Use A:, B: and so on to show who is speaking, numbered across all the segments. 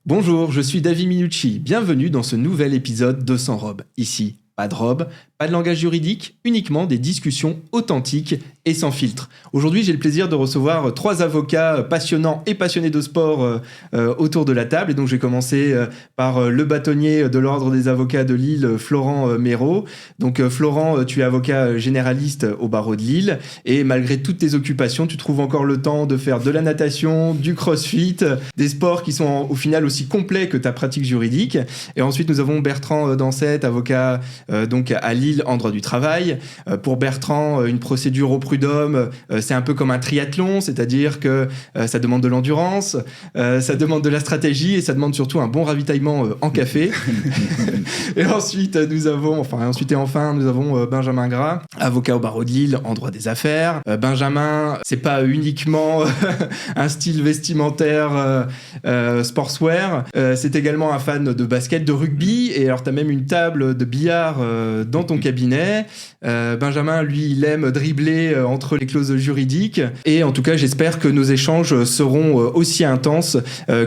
A: Bonjour, je suis David Minucci. Bienvenue dans ce nouvel épisode de Sans robe. Ici, pas de robe, pas de langage juridique, uniquement des discussions authentiques et sans filtre. Aujourd'hui, j'ai le plaisir de recevoir 3 avocats passionnants et passionnés de sport autour de la table. Et donc, je vais commencer par le bâtonnier de l'Ordre des avocats de Lille, Florent Méraud. Donc, Florent, tu es avocat généraliste au barreau de Lille. Et malgré toutes tes occupations, tu trouves encore le temps de faire de la natation, du crossfit, des sports qui sont au final aussi complets que ta pratique juridique. Et ensuite, nous avons Bertrand Dansette, avocat donc à Lille en droit du travail. Pour Bertrand, une procédure au prud'homme, c'est un peu comme un triathlon, c'est-à-dire que ça demande de l'endurance, ça demande de la stratégie et ça demande surtout un bon ravitaillement en café. Et ensuite, nous avons Benjamin Gras, avocat au barreau de Lille en droit des affaires. Benjamin, c'est pas uniquement un style vestimentaire sportswear, c'est également un fan de basket, de rugby, et alors t'as même une table de billard dans ton cabinet. Benjamin, lui, il aime dribbler entre les clauses juridiques. Et en tout cas, j'espère que nos échanges seront aussi intenses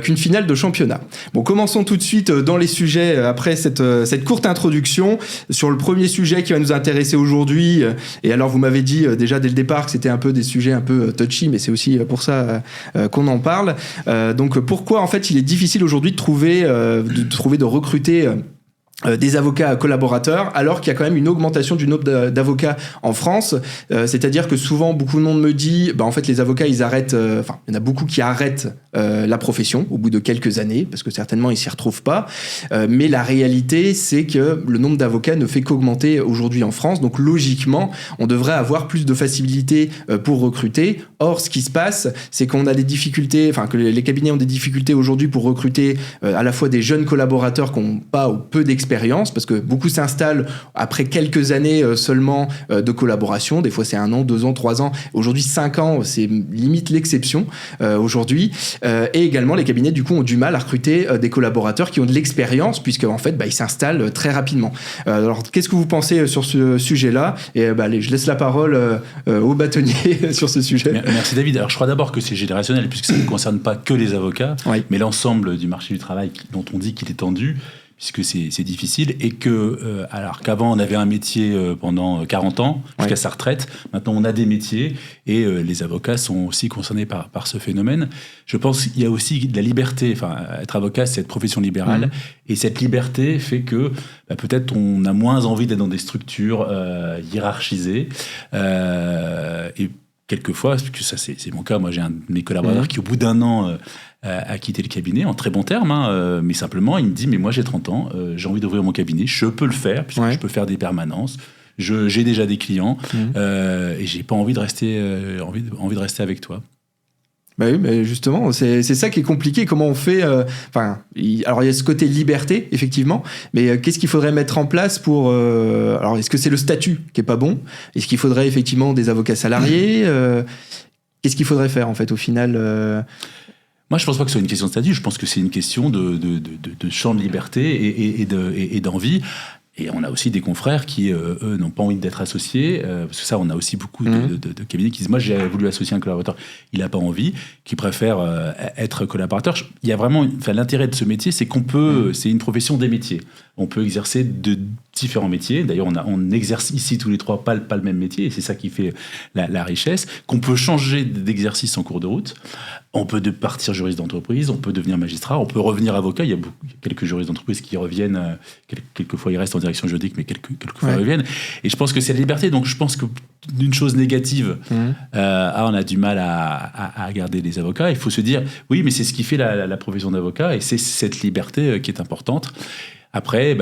A: qu'une finale de championnat. Bon, commençons tout de suite dans les sujets après cette courte introduction sur le premier sujet qui va nous intéresser aujourd'hui. Et alors, vous m'avez dit déjà dès le départ que c'était un peu des sujets un peu touchy, mais c'est aussi pour ça qu'on en parle. Donc, pourquoi en fait il est difficile aujourd'hui de recruter des avocats collaborateurs, alors qu'il y a quand même une augmentation du nombre d'avocats en France. C'est-à-dire que souvent, beaucoup de monde me dit, en fait, les avocats, ils arrêtent... il y en a beaucoup qui arrêtent la profession au bout de quelques années, parce que certainement, ils s'y retrouvent pas. Mais la réalité, c'est que le nombre d'avocats ne fait qu'augmenter aujourd'hui en France. Donc, logiquement, on devrait avoir plus de facilité pour recruter. Or, ce qui se passe, c'est qu'on a des difficultés... que les cabinets ont des difficultés aujourd'hui pour recruter à la fois des jeunes collaborateurs qui n'ont pas ou peu d'expérience, parce que beaucoup s'installent après quelques années seulement de collaboration. Des fois, c'est 1 an, 2 ans, 3 ans. Aujourd'hui, 5 ans, c'est limite l'exception aujourd'hui. Et également, les cabinets, du coup, ont du mal à recruter des collaborateurs qui ont de l'expérience, puisque en fait, ils s'installent très rapidement. Alors, qu'est-ce que vous pensez sur ce sujet-là ? Et allez, je laisse la parole au bâtonnier sur ce sujet.
B: Merci David. Alors, je crois d'abord que c'est générationnel, puisque ça ne concerne pas que les avocats, oui, mais l'ensemble du marché du travail dont on dit qu'il est tendu, puisque c'est difficile, et que, alors qu'avant on avait un métier pendant 40 ans, jusqu'à sa retraite, maintenant on a des métiers, et les avocats sont aussi concernés par ce phénomène. Je pense qu'il y a aussi de la liberté, être avocat, c'est cette profession libérale, et cette liberté fait que peut-être on a moins envie d'être dans des structures hiérarchisées, et quelquefois, parce que ça c'est mon cas, moi j'ai un de mes collaborateurs qui au bout d'1 an a quitté le cabinet, en très bons termes, mais simplement il me dit, mais moi j'ai 30 ans, j'ai envie d'ouvrir mon cabinet, je peux le faire, puisque je peux faire des permanences, j'ai déjà des clients, et j'ai pas envie de rester, envie de rester avec toi.
A: Oui, mais justement, c'est ça qui est compliqué. Comment on fait alors, il y a ce côté liberté, effectivement, mais qu'est-ce qu'il faudrait mettre en place pour... alors, est-ce que c'est le statut qui est pas bon ? Est-ce qu'il faudrait effectivement des avocats salariés ? Qu'est-ce qu'il faudrait faire, en fait, au final
B: Moi, je ne pense pas que ce soit une question de statut. Je pense que c'est une question de champ de liberté et d'envie. Et on a aussi des confrères qui, eux, n'ont pas envie d'être associés. Parce que ça, on a aussi beaucoup de cabinets qui disent « Moi, j'ai voulu associer un collaborateur, il n'a pas envie », qui préfèrent être collaborateur. Il y a vraiment... l'intérêt de ce métier, c'est qu'on peut... C'est une profession des métiers. On peut exercer de différents métiers. D'ailleurs, on exerce ici tous les 3 pas le même métier. Et c'est ça qui fait la richesse. Qu'on peut changer d'exercice en cours de route. On peut partir juriste d'entreprise, on peut devenir magistrat, on peut revenir avocat. Il y a quelques juristes d'entreprise qui reviennent, quelquefois ils restent en direction juridique, mais quelquefois ils reviennent. Et je pense que c'est la liberté. Donc je pense que d'une chose négative, on a du mal à garder les avocats. Il faut se dire, oui, mais c'est ce qui fait la profession d'avocat, et c'est cette liberté qui est importante. Après,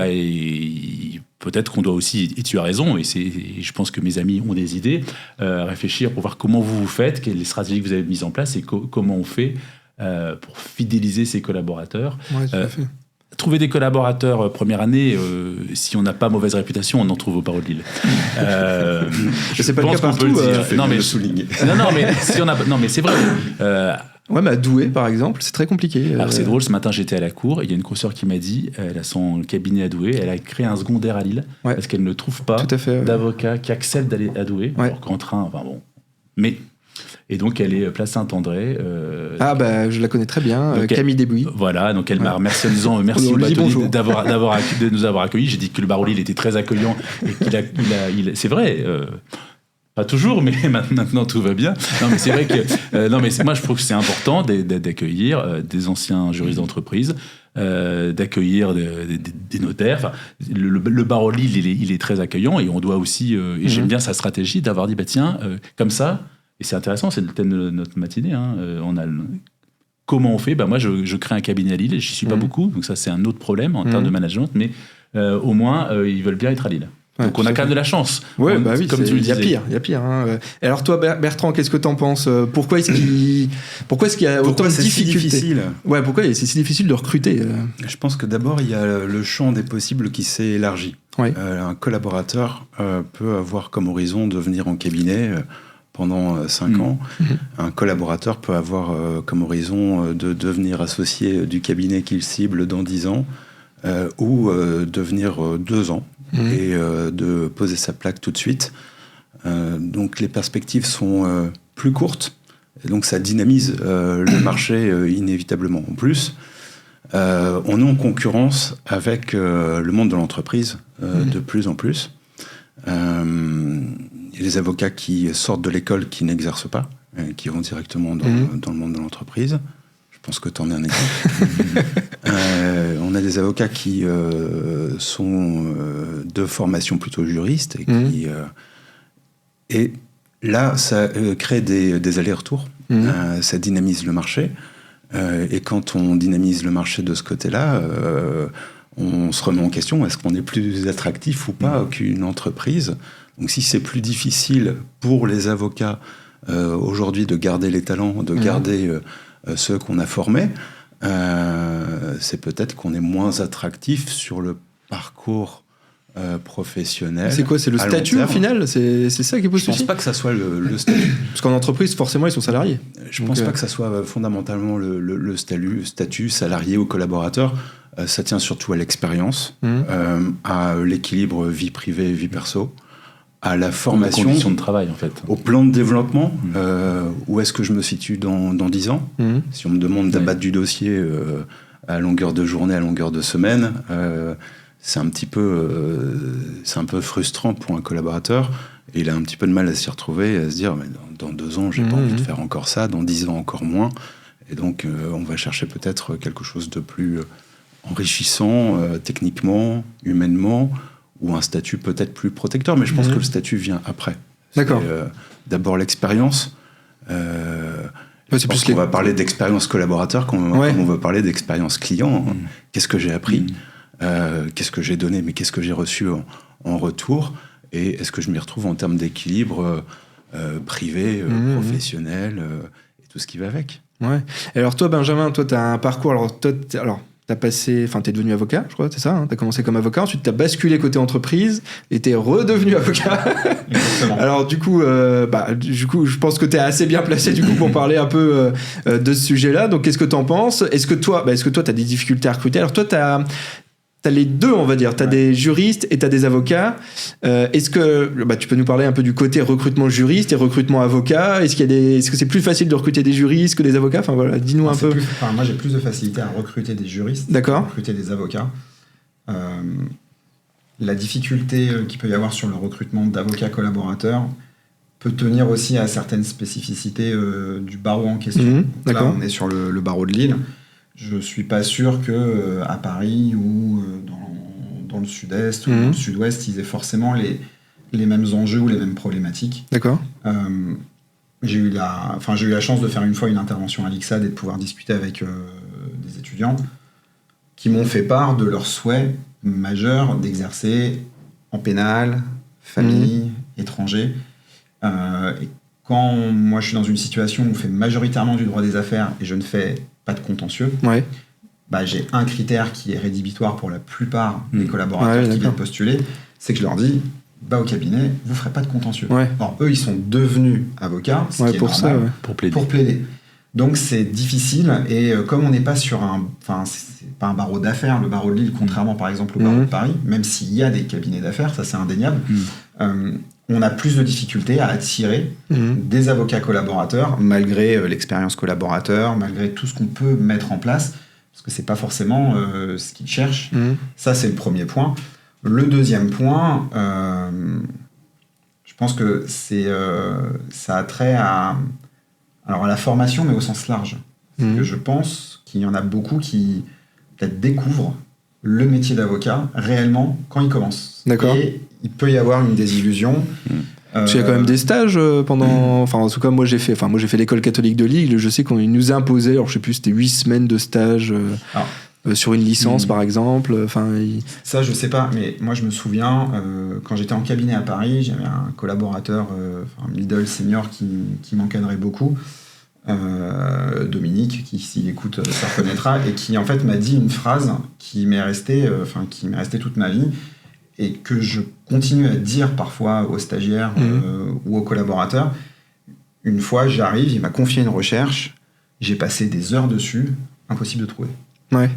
B: peut-être qu'on doit aussi, et tu as raison, et je pense que mes amis ont des idées, réfléchir pour voir comment vous faites, quelles stratégies que vous avez mises en place, et comment on fait pour fidéliser ses collaborateurs.
A: Ouais, tout à fait.
B: Trouver des collaborateurs première année, si on n'a pas mauvaise réputation, on en trouve au barreau de Lille.
A: C'est pas le cas partout.
B: Non, mais c'est vrai.
A: Ouais, mais à Douai, par exemple, c'est très compliqué.
B: Alors, c'est drôle, ce matin, j'étais à la cour, il y a une consoeur qui m'a dit, elle a son cabinet à Douai, elle a créé un secondaire à Lille, parce qu'elle ne trouve pas d'avocat qui accepte d'aller à Douai, alors qu'en train, Mais Et donc, elle est place Saint-André.
A: Je la connais très bien,
B: donc
A: Camille Desbouilles.
B: Voilà, donc elle m'a remercié en disant merci au bâtonnier de nous avoir accueillis. J'ai dit que le Barreau Lille était très accueillant et c'est vrai. Pas toujours, mais maintenant tout va bien. Non, mais c'est vrai que moi je trouve que c'est important d'accueillir des anciens juristes d'entreprise, d'accueillir des notaires. Enfin, le Barreau Lille, il est très accueillant et on doit aussi. Et j'aime bien sa stratégie d'avoir dit comme ça. Et c'est intéressant, c'est le thème de notre matinée. Comment on fait ? Moi, je crée un cabinet à Lille, et j'y suis pas beaucoup, donc ça c'est un autre problème en termes de management, mais au moins ils veulent bien être à Lille. Donc on a quand même de la chance.
A: Oui,
B: comme tu le disais.
A: Il y a pire. Et alors toi, Bertrand, qu'est-ce que t'en penses ? Pourquoi est-ce qu'il y a autant de difficultés ?
C: Si difficile
A: pourquoi c'est si difficile de recruter ?
C: Je pense que d'abord, il y a le champ des possibles qui s'est élargi.
A: Oui.
C: Un collaborateur peut avoir comme horizon de venir en cabinet pendant 5 ans. Un collaborateur peut avoir comme horizon de devenir associé du cabinet qu'il cible dans 10 ans ou devenir 2 ans et de poser sa plaque tout de suite. Donc les perspectives sont plus courtes et donc ça dynamise le marché inévitablement. En plus, on est en concurrence avec le monde de l'entreprise de plus en plus. Il y a des avocats qui sortent de l'école qui n'exercent pas, qui vont directement dans le monde de l'entreprise. Je pense que tu en es un exemple. On a des avocats qui sont de formation plutôt juriste et là, ça crée des allers-retours. Ça dynamise le marché. Et quand on dynamise le marché de ce côté-là, on se remet en question, est-ce qu'on est plus attractif ou pas qu'une entreprise ? Donc si c'est plus difficile pour les avocats aujourd'hui de garder les talents, de garder ceux qu'on a formés, c'est peut-être qu'on est moins attractif sur le parcours professionnel.
A: C'est quoi ? C'est le statut au final ? C'est ça qui pose souci ?
C: Je pense pas que ça soit le statut.
A: Parce qu'en entreprise, forcément, ils sont salariés.
C: Je pense pas que ça soit fondamentalement le statut salarié ou collaborateur. Ça tient surtout à l'expérience, à l'équilibre vie privée et vie perso, à la formation,
B: aux conditions de travail en fait,
C: au plan de développement. Où est-ce que je me situe dans 10 ans ? Si on me demande d'abattre du dossier à longueur de journée, à longueur de semaine, c'est un peu frustrant pour un collaborateur. Et il a un petit peu de mal à s'y retrouver, à se dire mais dans 2 ans, j'ai pas envie de faire encore ça, dans 10 ans encore moins. Et donc on va chercher peut-être quelque chose de plus enrichissant techniquement, humainement, ou un statut peut-être plus protecteur. Mais je pense que le statut vient après.
A: D'accord.
C: D'abord l'expérience. On va parler d'expérience collaborateur comme on va parler d'expérience client. Qu'est-ce que j'ai appris ? Qu'est-ce que j'ai donné ? Mais qu'est-ce que j'ai reçu en retour ? Et est-ce que je m'y retrouve en termes d'équilibre privé, professionnel, et tout ce qui va avec ?
A: Ouais. Et alors toi, Benjamin, tu as un parcours. T'es devenu avocat, je crois, c'est ça, hein ? T'as commencé comme avocat, ensuite t'as basculé côté entreprise et t'es redevenu avocat. Exactement. Alors du coup, je pense que t'es assez bien placé du coup pour parler un peu de ce sujet-là. Donc qu'est-ce que t'en penses ? Est-ce que toi, t'as des difficultés à recruter ? Alors toi, t'as les deux, on va dire. T'as des juristes et t'as des avocats. Est-ce que tu peux nous parler un peu du côté recrutement juriste et recrutement avocat ? Est-ce que c'est plus facile de recruter des juristes que des avocats ? Enfin voilà, dis-nous un peu.
D: Moi, j'ai plus de facilité à recruter des juristes,
A: D'accord.
D: À recruter des avocats. La difficulté qu'il peut y avoir sur le recrutement d'avocats collaborateurs peut tenir aussi à certaines spécificités du barreau en question. Là, on est sur le barreau de Lille. Je ne suis pas sûr qu'à Paris ou dans le sud-est ou dans le sud-ouest, ils aient forcément les mêmes enjeux ou les mêmes problématiques.
A: D'accord.
D: J'ai eu la chance de faire une fois une intervention à l'ICSAD et de pouvoir discuter avec des étudiants qui m'ont fait part de leur souhait majeur d'exercer en pénal, famille, étranger. Et quand moi je suis dans une situation où on fait majoritairement du droit des affaires et je ne fais pas de contentieux, j'ai un critère qui est rédhibitoire pour la plupart des collaborateurs qui viennent postuler, c'est que je leur dis au cabinet, vous ne ferez pas de contentieux. Or, eux, ils sont devenus avocats, ce qui est normal, pour plaider. Donc, c'est difficile, et comme on n'est pas sur c'est pas un barreau d'affaires, le barreau de Lille, contrairement par exemple au barreau de Paris, même s'il y a des cabinets d'affaires, ça c'est indéniable, on a plus de difficultés à attirer des avocats collaborateurs, malgré l'expérience collaborateur, malgré tout ce qu'on peut mettre en place, parce que c'est pas forcément ce qu'ils cherchent. Ça, c'est le premier point. Le deuxième point, je pense que ça a trait à la formation, mais au sens large. C'est que je pense qu'il y en a beaucoup qui peut-être découvrent le métier d'avocat réellement quand ils commencent.
A: D'accord.
D: Et il peut y avoir une désillusion.
A: Parce qu'il y a quand même des stages pendant... Enfin, en tout cas, moi j'ai fait l'école catholique de Lille. Je sais qu'on nous a imposé, alors je sais plus, c'était 8 semaines de stage sur une licence, par exemple.
D: Ça, je sais pas, mais moi je me souviens, quand j'étais en cabinet à Paris, j'avais un collaborateur, un middle senior qui m'encadrait beaucoup, Dominique, qui s'il écoute ça reconnaîtra, et qui en fait m'a dit une phrase qui m'est restée toute ma vie, et que je continue à dire parfois aux stagiaires ou aux collaborateurs. Une fois, j'arrive, il m'a confié une recherche, j'ai passé des heures dessus, impossible de trouver.
A: Ouais.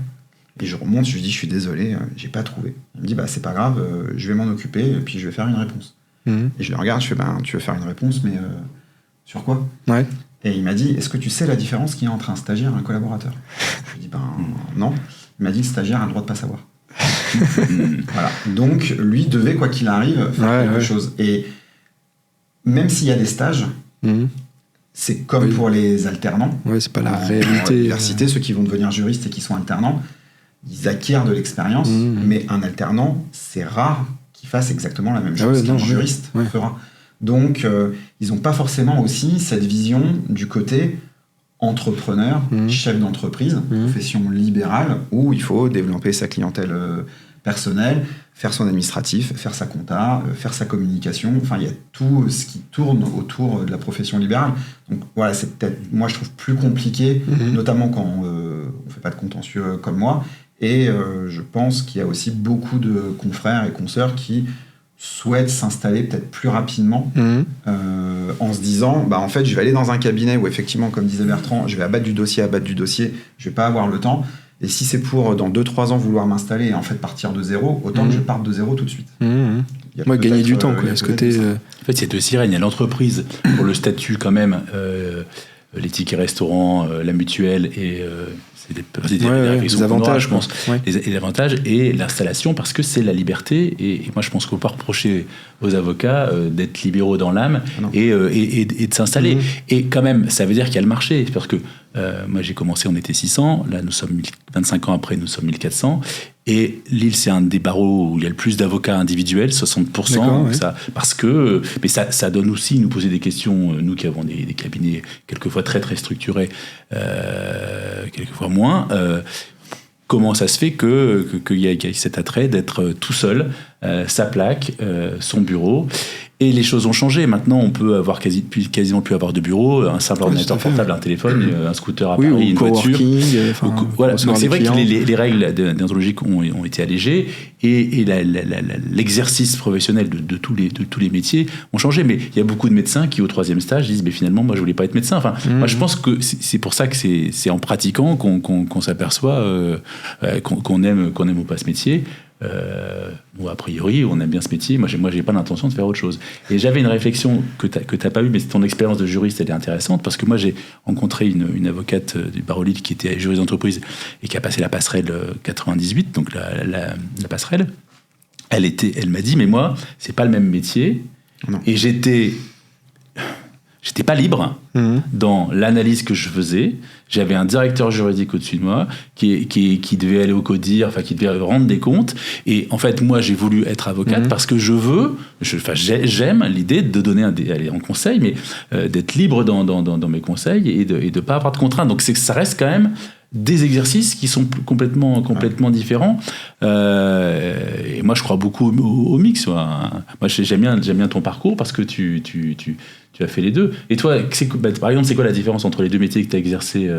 D: Et je remonte, je lui dis, je suis désolé, j'ai pas trouvé. Il me dit, c'est pas grave, je vais m'en occuper, et puis je vais faire une réponse. Et je le regarde, je fais, tu veux faire une réponse, mais sur quoi? Ouais. Et il m'a dit, est-ce que tu sais la différence qu'il y a entre un stagiaire et un collaborateur? Je lui dis, non. Il m'a dit, le stagiaire a le droit de pas savoir. Voilà. Donc, lui devait, quoi qu'il arrive, faire quelque chose. Et même s'il y a des stages, c'est comme pour les alternants.
A: Ouais, c'est pas la réalité.
D: À l'université, ceux qui vont devenir juristes et qui sont alternants, ils acquièrent de l'expérience, mais un alternant, c'est rare qu'il fasse exactement la même chose qu'un juriste fera. Donc, ils n'ont pas forcément aussi cette vision du côté entrepreneur, chef d'entreprise, profession libérale, où il faut développer sa clientèle personnelle, faire son administratif, faire sa compta, faire sa communication. Enfin, il y a tout ce qui tourne autour de la profession libérale. Donc voilà, c'est peut-être, moi je trouve plus compliqué, notamment quand on ne fait pas de contentieux comme moi. Et je pense qu'il y a aussi beaucoup de confrères et consoeurs qui souhaitent s'installer peut-être plus rapidement en se disant, en fait, je vais aller dans un cabinet où effectivement, comme disait Bertrand, je vais abattre du dossier, je vais pas avoir le temps. Et si c'est pour, dans 2-3 ans, vouloir m'installer et en fait partir de zéro, autant que je parte de zéro tout de suite.
A: Moi, gagner du temps, quoi. Ce côté,
B: En fait, il y a deux sirènes. Il y a l'entreprise pour le statut quand même, les tickets restaurants, la mutuelle et...
A: les avantages,
B: je pense. Les avantages et l'installation, parce que c'est la liberté. Et moi, je pense qu'on peut pas reprocher aux avocats d'être libéraux dans l'âme et de s'installer. Et quand même, ça veut dire qu'il y a le marché. Parce que moi, j'ai commencé, on était 600. Là, nous sommes 25 ans après, nous sommes 1400. Et Lille, c'est un des barreaux où il y a le plus d'avocats individuels, 60%. Parce que, mais ça donne aussi, nous poser des questions, nous qui avons des cabinets quelquefois très très structurés, quelquefois moins. Comment ça se fait qu'il y a cet attrait d'être tout seul, sa plaque, son bureau. Et les choses ont changé. Maintenant, on peut avoir quasiment plus avoir de bureau, un simple ordinateur portable, un téléphone, un scooter à Paris, une voiture. Voilà. Donc c'est vrai que les règles déontologiques ont été allégées et l'exercice professionnel de tous les métiers ont changé. Mais il y a beaucoup de médecins qui, au 3e stage, disent mais finalement, moi, je voulais pas être médecin. Enfin, moi, je pense que c'est pour ça que c'est en pratiquant qu'on s'aperçoit qu'on aime ou pas ce métier. A priori, on aime bien ce métier. Moi, j'ai pas l'intention de faire autre chose. Et j'avais une réflexion que t'as pas eue, mais ton expérience de juriste, elle est intéressante parce que moi, j'ai rencontré une avocate du barreau Lille qui était juriste d'entreprise et qui a passé la passerelle 98, donc la passerelle. Elle m'a dit, mais moi, c'est pas le même métier. Non. Et j'étais pas libre dans l'analyse que je faisais. J'avais un directeur juridique au-dessus de moi qui devait aller au CODIR, enfin qui devait rendre des comptes. Et en fait, moi, j'ai voulu être avocate parce que j'aime l'idée de donner aller en conseil, mais d'être libre dans mes conseils et de pas avoir de contraintes. Donc ça reste quand même des exercices qui sont complètement différents. Et moi, je crois beaucoup au mix. Moi, j'aime bien ton parcours parce que tu as fait les deux. Et toi, par exemple, c'est quoi la différence entre les deux métiers que tu as exercés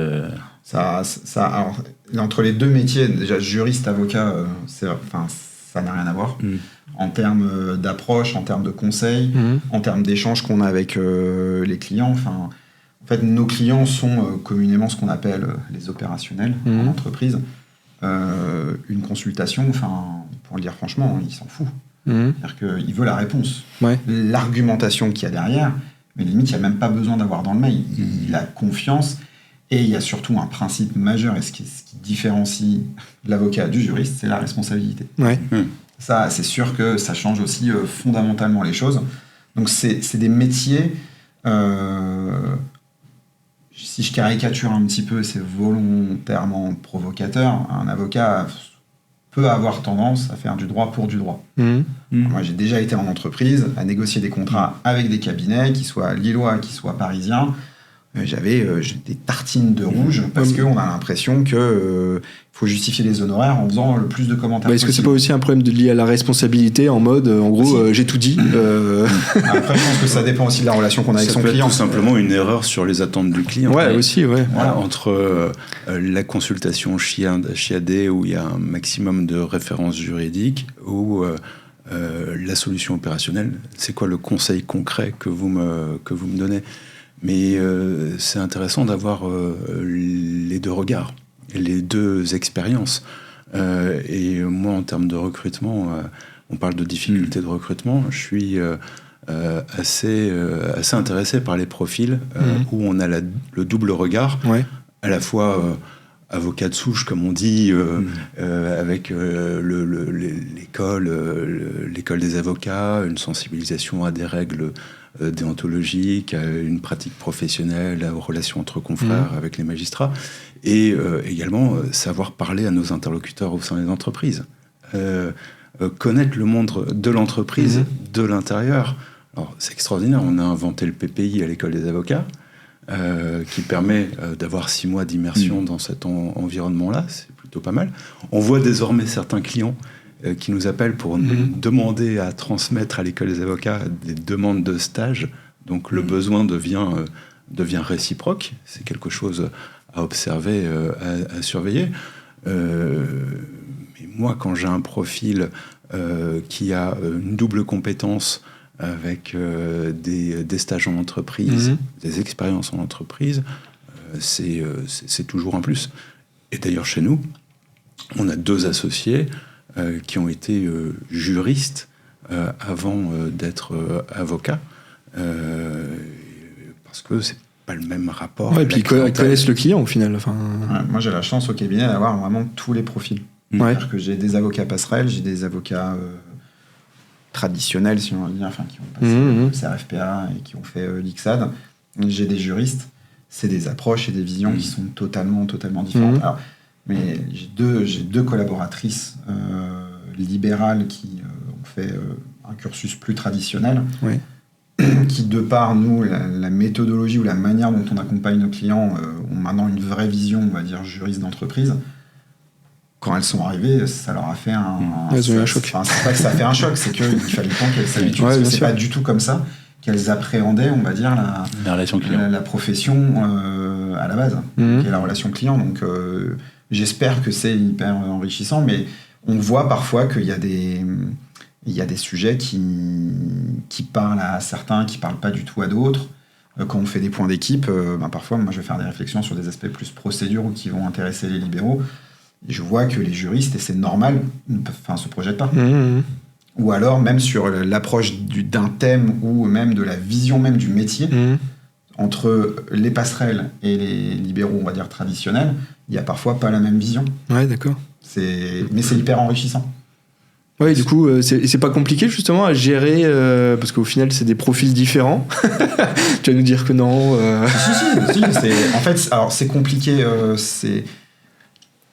D: alors, entre les deux métiers, déjà juriste, avocat, ça n'a rien à voir. En termes d'approche, en termes de conseils, en termes d'échanges qu'on a avec les clients. En fait, nos clients sont communément ce qu'on appelle les opérationnels en entreprise. Une consultation, pour le dire franchement, ils s'en foutent. C'est-à-dire qu'il veut la réponse.
A: Ouais.
D: L'argumentation qu'il y a derrière, mais limite, il n'y a même pas besoin d'avoir dans le mail. Il a confiance. Et il y a surtout un principe majeur, et ce qui différencie l'avocat du juriste, c'est la responsabilité.
A: Ouais.
D: Ça, c'est sûr que ça change aussi fondamentalement les choses. Donc, c'est des métiers... si je caricature un petit peu, c'est volontairement provocateur. Un avocat peut avoir tendance à faire du droit pour du droit. Moi, j'ai déjà été en entreprise à négocier des contrats avec des cabinets, qu'ils soient lillois, qu'ils soient parisiens. J'avais des tartines de rouge parce qu'on a l'impression que faut justifier les honoraires en faisant le plus de commentaires
A: Est-ce que
D: possible.
A: c'est pas aussi un problème lié à la responsabilité en mode, en gros, j'ai tout dit
D: Après, je pense que ça dépend aussi de la relation qu'on a avec
C: Ça
D: son
C: peut être
D: client.
C: tout simplement une erreur sur les attentes du client.
A: Ouais, aussi, ouais.
C: Voilà, entre la consultation chiadée où il y a un maximum de références juridiques ou la solution opérationnelle, c'est quoi le conseil concret que vous me donnez? Mais c'est intéressant d'avoir les deux regards, les deux expériences. Et moi, en termes de recrutement, on parle de difficultés de recrutement, je suis assez intéressé par les profils où on a le double regard, à la fois avocat de souche, comme on dit, avec l'école des avocats, une sensibilisation à des règles déontologiques, à une pratique professionnelle, aux relations entre confrères avec les magistrats, et également savoir parler à nos interlocuteurs au sein des entreprises. Connaître le monde de l'entreprise de l'intérieur. Alors, c'est extraordinaire, on a inventé le PPI à l'école des avocats, qui permet d'avoir 6 mois d'immersion dans cet environnement-là, c'est plutôt pas mal. On voit désormais certains clients qui nous appellent pour nous demander à transmettre à l'école des avocats des demandes de stage, donc le besoin devient réciproque, c'est quelque chose à observer, à surveiller. Mais moi, quand j'ai un profil qui a une double compétence avec des stages en entreprise, des expériences en entreprise, c'est toujours un plus. Et d'ailleurs, chez nous, on a 2 associés qui ont été juristes avant d'être avocats, parce que c'est pas le même rapport.
A: Et puis ils connaissent le client au final. Enfin...
D: Ouais, moi, j'ai la chance au cabinet d'avoir vraiment tous les profils. C'est-à-dire que j'ai des avocats passerelles, j'ai des avocats traditionnels, si on veut dire, qui ont passé le CRFPA et qui ont fait l'ICSAD. J'ai des juristes. C'est des approches et des visions qui sont totalement différentes. Alors, mais j'ai deux collaboratrices libérales qui ont fait un cursus plus traditionnel, qui, de par nous, la méthodologie ou la manière dont on accompagne nos clients, ont maintenant une vraie vision, on va dire, juriste d'entreprise. Quand elles sont arrivées, ça leur a fait un
A: choc.
D: Enfin, c'est pas que ça a fait un choc, c'est qu'il fallait le temps qu'elles s'habituent. Parce que c'est pas du tout comme ça qu'elles appréhendaient, on va dire,
B: la relation client.
D: La profession à la base, qui est la relation client. Donc, j'espère que c'est hyper enrichissant, mais on voit parfois qu'il y a des sujets qui parlent à certains, qui parlent pas du tout à d'autres. Quand on fait des points d'équipe, parfois, moi, je vais faire des réflexions sur des aspects plus procédures ou qui vont intéresser les libéraux. Et je vois que les juristes, et c'est normal, ne se projettent pas. Ou alors, même sur l'approche d'un thème ou même de la vision même du métier, entre les passerelles et les libéraux, on va dire, traditionnels, il n'y a parfois pas la même vision.
A: Ouais, d'accord.
D: Mais c'est hyper enrichissant.
A: Ouais, du coup, c'est pas compliqué justement à gérer, parce qu'au final, c'est des profils différents. Tu vas nous dire que non.
D: Si, en fait, alors c'est compliqué,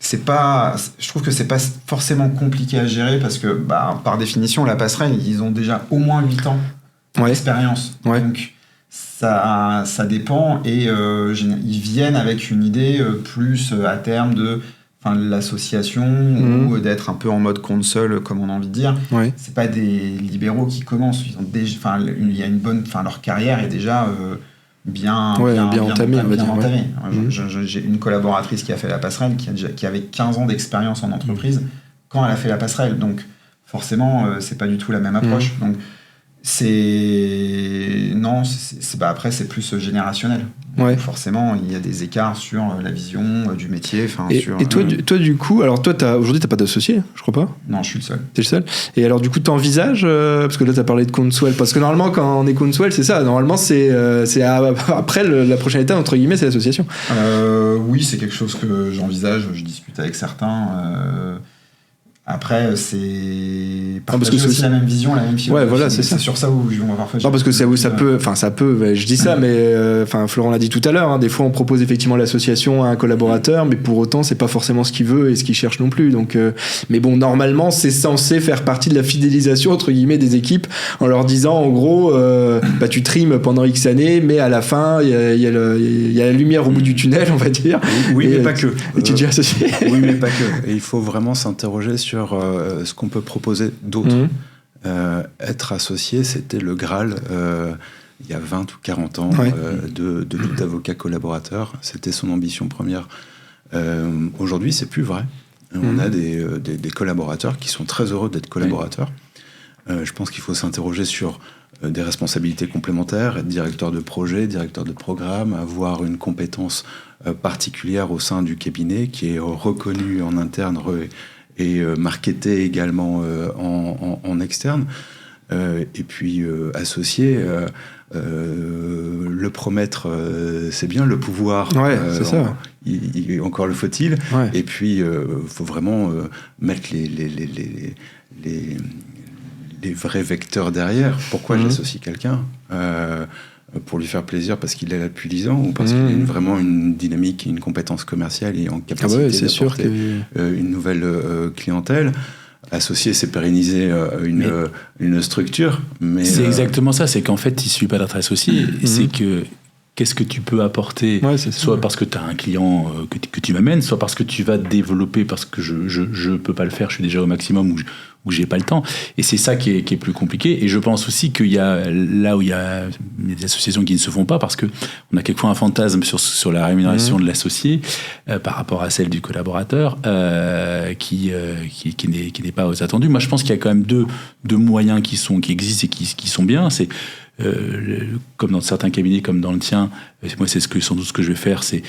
D: c'est pas, je trouve que c'est pas forcément compliqué à gérer parce que par définition la passerelle ils ont déjà au moins 8 ans d'expérience, donc ça dépend et ils viennent avec une idée plus à terme de l'association ou d'être un peu en mode console comme on a envie de dire. C'est pas des libéraux qui commencent, ils ont déjà, il y a une bonne, leur carrière est déjà bien entamée. J'ai une collaboratrice qui a fait la passerelle, qui avait 15 ans d'expérience en entreprise quand elle a fait la passerelle. Donc, forcément, c'est pas du tout la même approche. Donc, Après, c'est plus générationnel.
A: Ouais.
D: Donc forcément, il y a des écarts sur la vision du métier.
A: Et toi, du coup, alors toi, aujourd'hui, t'as pas d'associé, je crois pas?
D: Non, je suis le seul.
A: T'es le seul. Et alors, du coup, t'envisages, parce que là, t'as parlé de Counswell, parce que normalement, quand on est Counswell, c'est ça. Normalement, c'est après la prochaine étape, entre guillemets, c'est l'association.
D: Oui, c'est quelque chose que j'envisage. Je discute avec certains. Après, c'est partager aussi la même vision, la même philosophie.
A: Ouais, voilà, c'est ça.
D: C'est sur ça où on va parfois...
A: Non, parce que ça peut, je dis ça, mais Florent l'a dit tout à l'heure, hein, des fois on propose effectivement l'association à un collaborateur, mais pour autant c'est pas forcément ce qu'il veut et ce qu'il cherche non plus. Donc, mais bon, normalement c'est censé faire partie de la fidélisation entre guillemets des équipes en leur disant en gros, tu trimes pendant X années, mais à la fin il y a la lumière au bout du tunnel, on va dire.
C: Oui, mais pas que.
A: Et tu dis associé.
C: Oui, mais pas que. Et il faut vraiment s'interroger sur ce qu'on peut proposer d'autre. Être associé, c'était le Graal il y a 20 ou 40 ans de tout avocat collaborateur. C'était son ambition première. Aujourd'hui, c'est plus vrai. On a des collaborateurs qui sont très heureux d'être collaborateurs. Je pense qu'il faut s'interroger sur des responsabilités complémentaires, être directeur de projet, directeur de programme, avoir une compétence particulière au sein du cabinet qui est reconnue en interne et marketé également en externe. Et puis associé, le promettre, c'est bien, le pouvoir,
A: c'est ça.
C: Encore le faut-il.
A: Ouais.
C: Et puis, faut vraiment mettre les vrais vecteurs derrière. Pourquoi j'associe quelqu'un pour lui faire plaisir parce qu'il est là depuis 10 ans ou parce qu'il a vraiment une dynamique, une compétence commerciale et en capacité d'apporter une nouvelle clientèle. Associer, c'est pérenniser une structure. Mais
B: c'est exactement ça, c'est qu'en fait, il ne suffit pas d'être associé, c'est que qu'est-ce que tu peux apporter, soit parce que tu as un client que tu m'amènes, soit parce que tu vas développer, parce que je ne peux pas le faire, je suis déjà au maximum où j'ai pas le temps. Et c'est ça qui est plus compliqué. Et je pense aussi qu'il y a là où il y a des associations qui ne se font pas, parce qu'on a quelquefois un fantasme sur la rémunération de l'associé par rapport à celle du collaborateur qui n'est pas aux attendus. Moi, je pense qu'il y a quand même deux moyens qui existent et qui sont bien. C'est comme dans certains cabinets, comme dans le tien, moi c'est sans doute ce que je vais faire, c'est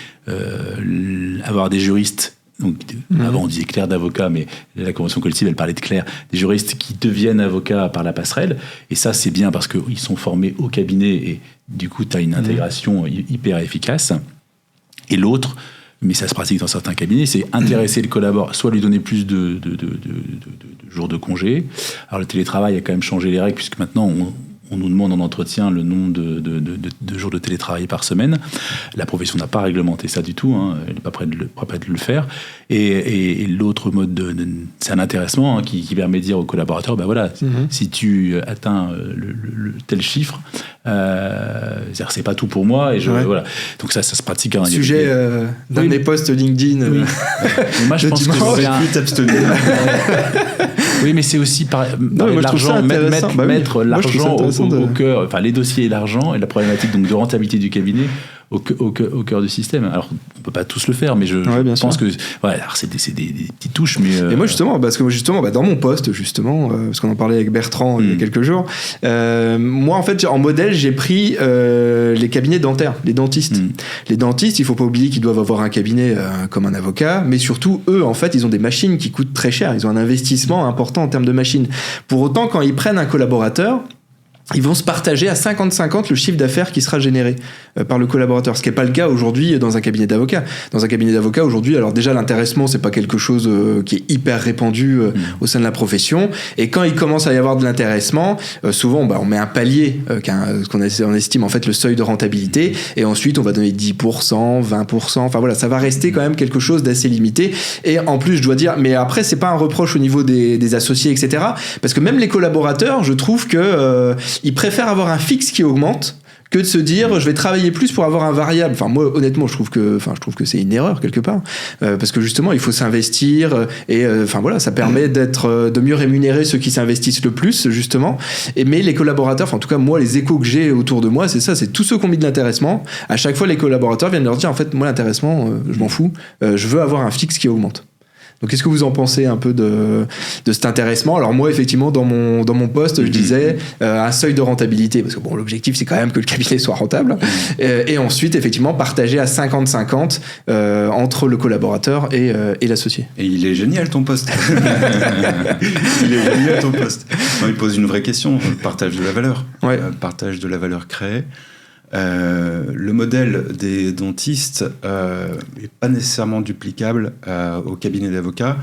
B: avoir des juristes. Donc, avant on disait clerc d'avocat, mais la convention collective elle parlait de clerc, des juristes qui deviennent avocats par la passerelle, et ça c'est bien parce qu'ils sont formés au cabinet et du coup tu as une intégration hyper efficace. Et l'autre, mais ça se pratique dans certains cabinets, c'est intéresser le collaborateur, soit lui donner plus de jours de congé. Alors le télétravail a quand même changé les règles, puisque maintenant on nous demande en entretien le nombre de jours de télétravail par semaine. La profession n'a pas réglementé ça du tout, hein. Elle n'est pas prête de le faire. Et l'autre mode, c'est un intéressement qui permet de dire aux collaborateurs, si tu atteins le tel chiffre, c'est pas tout pour moi. Et voilà. Donc ça se pratique. Hein.
A: Sujet d'un de mes posts LinkedIn.
B: Oui. Moi, je pense que
C: c'est plus t'abstenir.
B: Oui, mais c'est aussi parler de l'argent, mettre l'argent au cœur, enfin les dossiers et l'argent et la problématique donc de rentabilité du cabinet au cœur du système. Alors on peut pas tous le faire, mais je pense que alors c'est des petites touches, mais
A: et moi justement dans mon poste parce qu'on en parlait avec Bertrand il y a quelques jours, moi en fait en modèle j'ai pris les cabinets dentaires, les dentistes. Les dentistes, il faut pas oublier qu'ils doivent avoir un cabinet comme un avocat, mais surtout eux en fait ils ont des machines qui coûtent très cher, ils ont un investissement important en termes de machines. Pour autant, quand ils prennent un collaborateur, ils vont se partager à 50-50 le chiffre d'affaires qui sera généré par le collaborateur, ce qui n'est pas le cas aujourd'hui dans un cabinet d'avocats. Dans un cabinet d'avocats aujourd'hui, alors déjà l'intéressement c'est pas quelque chose qui est hyper répandu au sein de la profession, et quand il commence à y avoir de l'intéressement, souvent on met un palier on estime en fait le seuil de rentabilité, et ensuite on va donner 10%, 20%, enfin voilà, ça va rester quand même quelque chose d'assez limité. Et en plus je dois dire, mais après c'est pas un reproche au niveau des associés etc, parce que même les collaborateurs, je trouve que ils préfèrent avoir un fixe qui augmente que de se dire je vais travailler plus pour avoir un variable. Enfin moi honnêtement je trouve que c'est une erreur quelque part, parce que justement il faut s'investir et ça permet de mieux rémunérer ceux qui s'investissent le plus justement. Mais les collaborateurs, en tout cas moi les échos que j'ai autour de moi c'est ça, c'est tous ceux qui ont mis de l'intéressement. À chaque fois les collaborateurs viennent leur dire en fait moi l'intéressement je m'en fous, je veux avoir un fixe qui augmente. Donc, qu'est-ce que vous en pensez un peu de cet intéressement? Alors moi, effectivement, dans mon poste, je disais un seuil de rentabilité, parce que bon, l'objectif, c'est quand même que le cabinet soit rentable. Et ensuite, effectivement, partager à 50-50 entre le collaborateur et l'associé.
C: Et il est génial, ton poste. Il est génial, ton poste. Non, il pose une vraie question, le partage de la valeur.
A: Ouais.
C: Partage de la valeur créée. Le modèle des dentistes n'est pas nécessairement duplicable au cabinet d'avocats,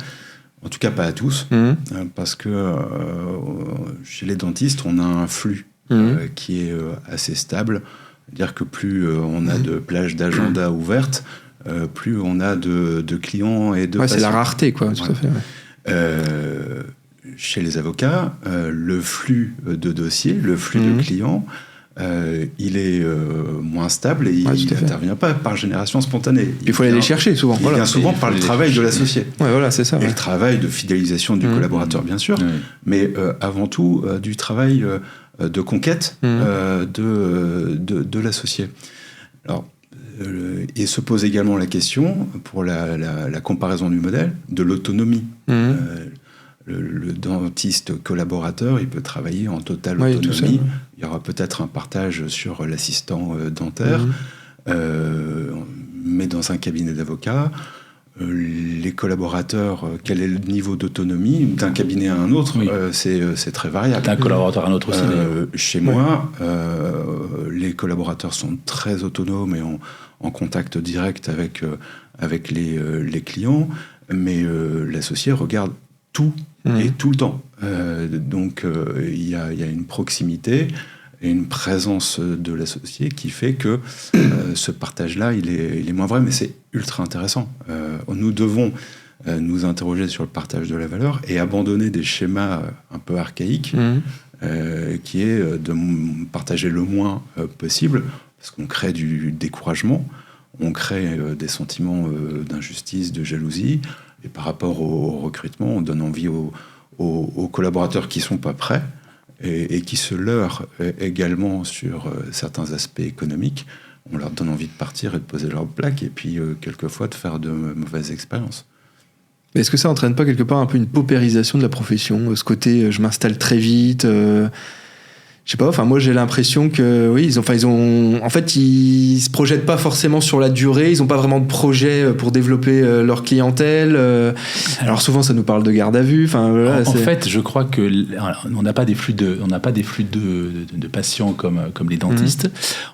C: en tout cas pas à tous, parce que chez les dentistes, on a un flux qui est assez stable. C'est-à-dire que plus on a de plages d'agenda ouvertes, plus on a de clients et de patients.
A: C'est la rareté, quoi, tout à fait.
C: Ouais. Chez les avocats, le flux de dossiers, le flux de clients, il est moins stable et il n'intervient pas par génération spontanée.
A: Il faut aller les chercher souvent.
C: Il vient souvent par le travail de l'associé.
A: Ouais, voilà, c'est ça.
C: Et le travail de fidélisation du collaborateur, bien sûr, mais avant tout du travail de conquête de l'associé. Alors, et se pose également la question, pour la comparaison du modèle, de l'autonomie. Le dentiste collaborateur, il peut travailler en totale autonomie. Il y aura peut-être un partage sur l'assistant dentaire, mais dans un cabinet d'avocats, les collaborateurs, quel est le niveau d'autonomie d'un cabinet à un autre, c'est très variable.
B: D'un collaborateur à un autre aussi.
C: Chez moi, les collaborateurs sont très autonomes et en contact direct avec les clients, mais l'associé regarde tout et tout le temps. Donc il y a une proximité et une présence de l'associé qui fait que ce partage-là, il est moins vrai, mais c'est ultra intéressant. Nous devons nous interroger sur le partage de la valeur et abandonner des schémas un peu archaïques, qui est de partager le moins possible, parce qu'on crée du découragement, on crée des sentiments d'injustice, de jalousie, et par rapport au recrutement, on donne envie aux collaborateurs qui ne sont pas prêts et qui se leurrent également sur certains aspects économiques. On leur donne envie de partir et de poser leur plaque, et puis quelquefois de faire de mauvaises expériences.
A: Est-ce que ça n'entraîne pas quelque part un peu une paupérisation de la profession, ce côté je m'installe très vite je sais pas, enfin moi j'ai l'impression que ils se projettent pas forcément sur la durée, ils ont pas vraiment de projet pour développer leur clientèle. Alors souvent ça nous parle de garde à vue. Enfin voilà,
B: en fait, je crois que on n'a pas des flux de patients comme les dentistes.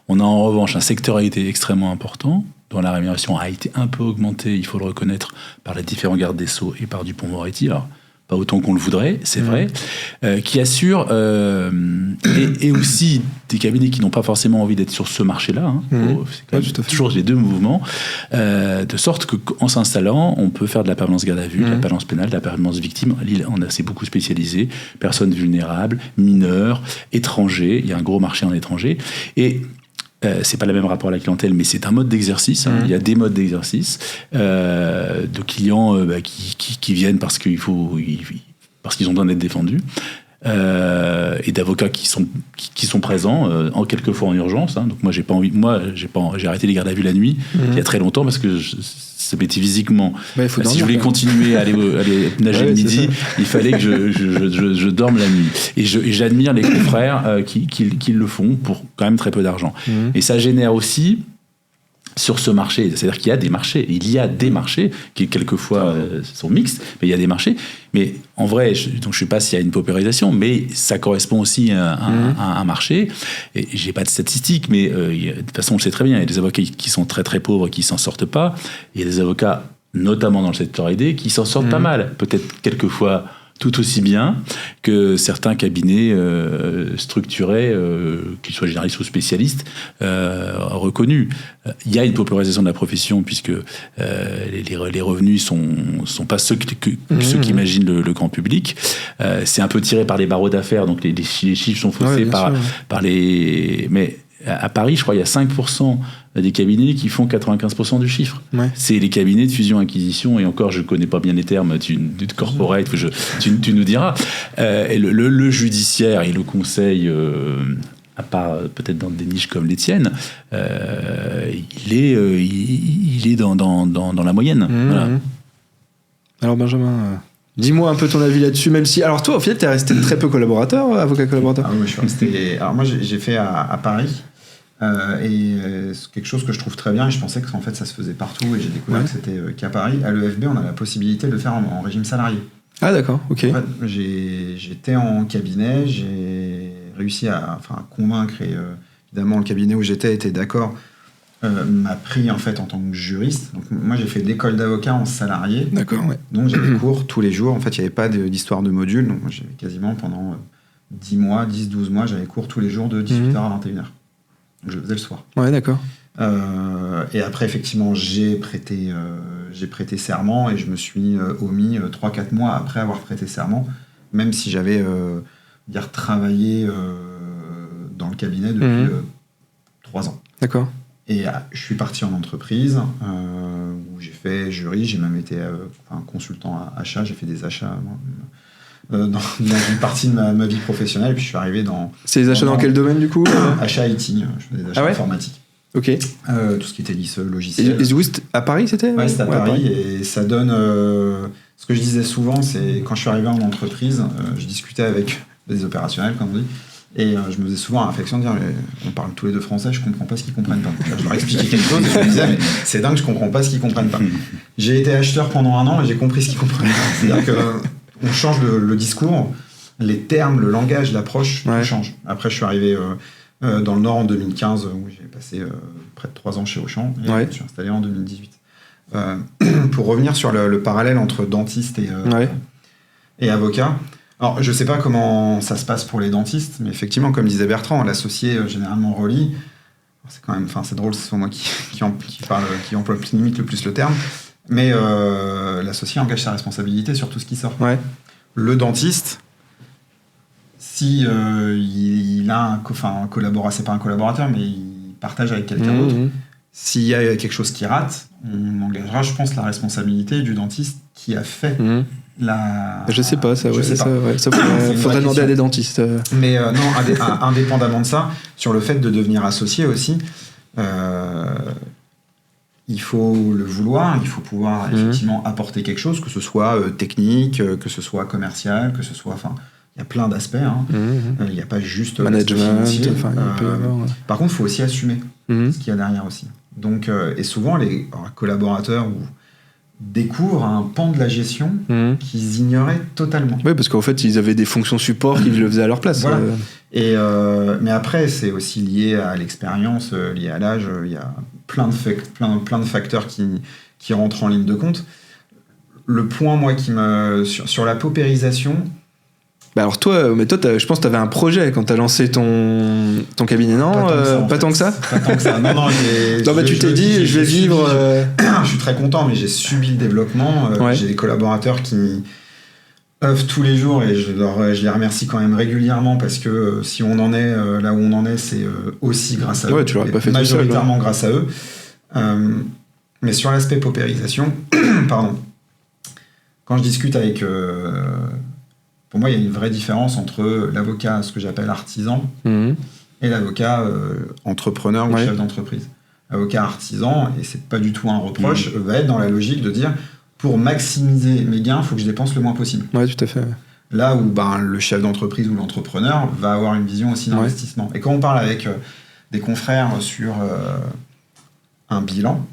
B: On a en revanche un secteur a été extrêmement important, dont la rémunération a été un peu augmentée, il faut le reconnaître, par les différents gardes des Sceaux et par Dupond-Moretti. Alors, pas autant qu'on le voudrait, c'est vrai, qui assure, et aussi des cabinets qui n'ont pas forcément envie d'être sur ce marché-là, c'est toujours les deux mouvements, de sorte qu'en s'installant, on peut faire de la permanence garde à vue, de la permanence pénale, de la permanence victime. Lille, c'est beaucoup spécialisé, personnes vulnérables, mineurs, étrangers, il y a un gros marché en étrangers, et c'est pas le même rapport à la clientèle, mais c'est un mode d'exercice. Il y a des modes d'exercice de clients qui viennent parce qu'ils ont besoin d'être défendus, et d'avocats qui sont présents, quelquefois en urgence. Donc moi j'ai arrêté les gardes à vue la nuit il y a très longtemps parce que ça m'était physiquement. Si je voulais continuer à aller nager le midi, il fallait que je dorme la nuit. Et j'admire les confrères qui le font pour quand même très peu d'argent. Et ça génère aussi sur ce marché, c'est-à-dire qu'il y a des marchés qui quelquefois sont mixtes, mais il y a des marchés. Mais en vrai, je ne sais pas s'il y a une paupérisation, mais ça correspond aussi à un marché. Et j'ai pas de statistiques, mais de toute façon, on le sait très bien. Il y a des avocats qui sont très très pauvres, qui s'en sortent pas. Il y a des avocats, notamment dans le secteur aidé, qui s'en sortent pas mal. Peut-être quelquefois tout aussi bien que certains cabinets structurés, qu'ils soient généralistes ou spécialistes, reconnus. Il y a une paupérisation de la profession puisque les revenus sont pas ceux qu'imagine le grand public. C'est un peu tiré par les barreaux d'affaires, donc les chiffres sont faussés par les... Mais à Paris, je crois, il y a 5% des cabinets qui font 95% du chiffre. C'est les cabinets de fusion-acquisition, et encore, je ne connais pas bien les termes du corporate, tu nous diras. Et le judiciaire et le conseil, à part peut-être dans des niches comme les tiennes, il est dans la moyenne. Voilà.
A: Alors Benjamin, dis-moi un peu ton avis là-dessus, même si... Alors toi, au final, t'es resté très peu collaborateur, avocat collaborateur.
D: Ah oui, je suis resté... Alors moi, j'ai fait à Paris, c'est quelque chose que je trouve très bien, et je pensais qu'en fait, ça se faisait partout, et j'ai découvert que c'était qu'à Paris. À l'EFB, on a la possibilité de le faire en régime salarié.
A: Ah d'accord, ok.
D: En fait, j'étais en cabinet, j'ai réussi à convaincre, et évidemment, le cabinet où j'étais était d'accord, m'a pris en fait en tant que juriste. Donc moi j'ai fait l'école d'avocat en salarié.
A: D'accord, ouais.
D: Donc j'avais cours tous les jours. En fait il n'y avait pas d'histoire de module. Donc moi j'avais quasiment pendant 10 mois, 10-12 mois, j'avais cours tous les jours de 18h à 21h. Donc je le faisais le soir.
A: Ouais, d'accord.
D: Et après effectivement j'ai prêté serment, et je me suis omis 3-4 mois après avoir prêté serment, même si j'avais travaillé dans le cabinet depuis 3 ans.
A: D'accord.
D: Et je suis parti en entreprise où j'ai fait jury, j'ai même été consultant à achat, j'ai fait des achats dans une partie de ma vie professionnelle, et puis je suis arrivé dans...
A: C'est les achats dans quel domaine du coup
D: Achat IT, je fais des achats informatiques.
A: Ok.
D: Tout ce qui était lice, logiciel.
A: Et où à Paris c'était ?
D: Ouais, c'était à Paris, et ça donne... ce que je disais souvent, c'est quand je suis arrivé en entreprise, je discutais avec des opérationnels, comme on dit, et je me faisais souvent la réflexion de dire on parle tous les deux français, je comprends pas ce qu'ils comprennent pas. Je leur expliquais quelque chose, et je me disais mais c'est dingue, je comprends pas ce qu'ils comprennent pas. J'ai été acheteur pendant 1 an et j'ai compris ce qu'ils comprennent pas. C'est-à-dire qu'on change le discours, les termes, le langage, l'approche, tout change. Après je suis arrivé dans le Nord en 2015, où j'ai passé près de 3 ans chez Auchan, et je me suis installé en 2018. Pour revenir sur le parallèle entre dentiste et avocat, alors, je ne sais pas comment ça se passe pour les dentistes, mais effectivement, comme disait Bertrand, l'associé généralement relie. C'est quand même, c'est drôle, c'est moi qui emploie limite le plus le terme, mais l'associé engage sa responsabilité sur tout ce qui sort.
A: Ouais.
D: Le dentiste, si il a un collaborateur, c'est pas un collaborateur, mais il partage avec quelqu'un d'autre. S'il y a quelque chose qui rate, on engagera, je pense, la responsabilité du dentiste qui a fait.
A: Je sais pas, ça, ça faudrait demander à des dentistes.
D: Mais non, indépendamment de ça, sur le fait de devenir associé aussi, il faut le vouloir, il faut pouvoir effectivement apporter quelque chose, que ce soit technique, que ce soit commercial, que ce soit... Il y a plein d'aspects, il n'y a pas juste...
A: Management,
D: Par contre, il faut aussi assumer ce qu'il y a derrière aussi. Donc, et souvent, les collaborateurs découvrent un pan de la gestion qu'ils ignoraient totalement.
A: Oui, parce qu'en fait, ils avaient des fonctions support qui le faisaient à leur place.
D: Voilà. Et, mais après, c'est aussi lié à l'expérience, lié à l'âge. Il y a plein de facteurs qui rentrent en ligne de compte. Le point, moi, sur la paupérisation...
A: Bah alors toi, je pense que tu avais un projet quand tu as lancé ton cabinet, non ? Pas tant que ça.
D: Non,
A: tu t'es dit, je vais vivre...
D: Je suis très content, mais j'ai subi le développement. J'ai des collaborateurs qui œuvrent tous les jours, et je les remercie quand même régulièrement, parce que si on en est là où on en est, c'est aussi grâce à eux.
A: Tu l'aurais pas fait
D: majoritairement tout seul, grâce à eux. Mais sur l'aspect paupérisation, pardon, quand je discute avec... pour moi, il y a une vraie différence entre l'avocat, ce que j'appelle artisan, et l'avocat entrepreneur ou chef d'entreprise. L'avocat artisan, et c'est pas du tout un reproche, va être dans la logique de dire, pour maximiser mes gains, il faut que je dépense le moins possible.
A: Ouais, tout à fait.
D: Là où le chef d'entreprise ou l'entrepreneur va avoir une vision aussi d'investissement. Et quand on parle avec des confrères sur un bilan,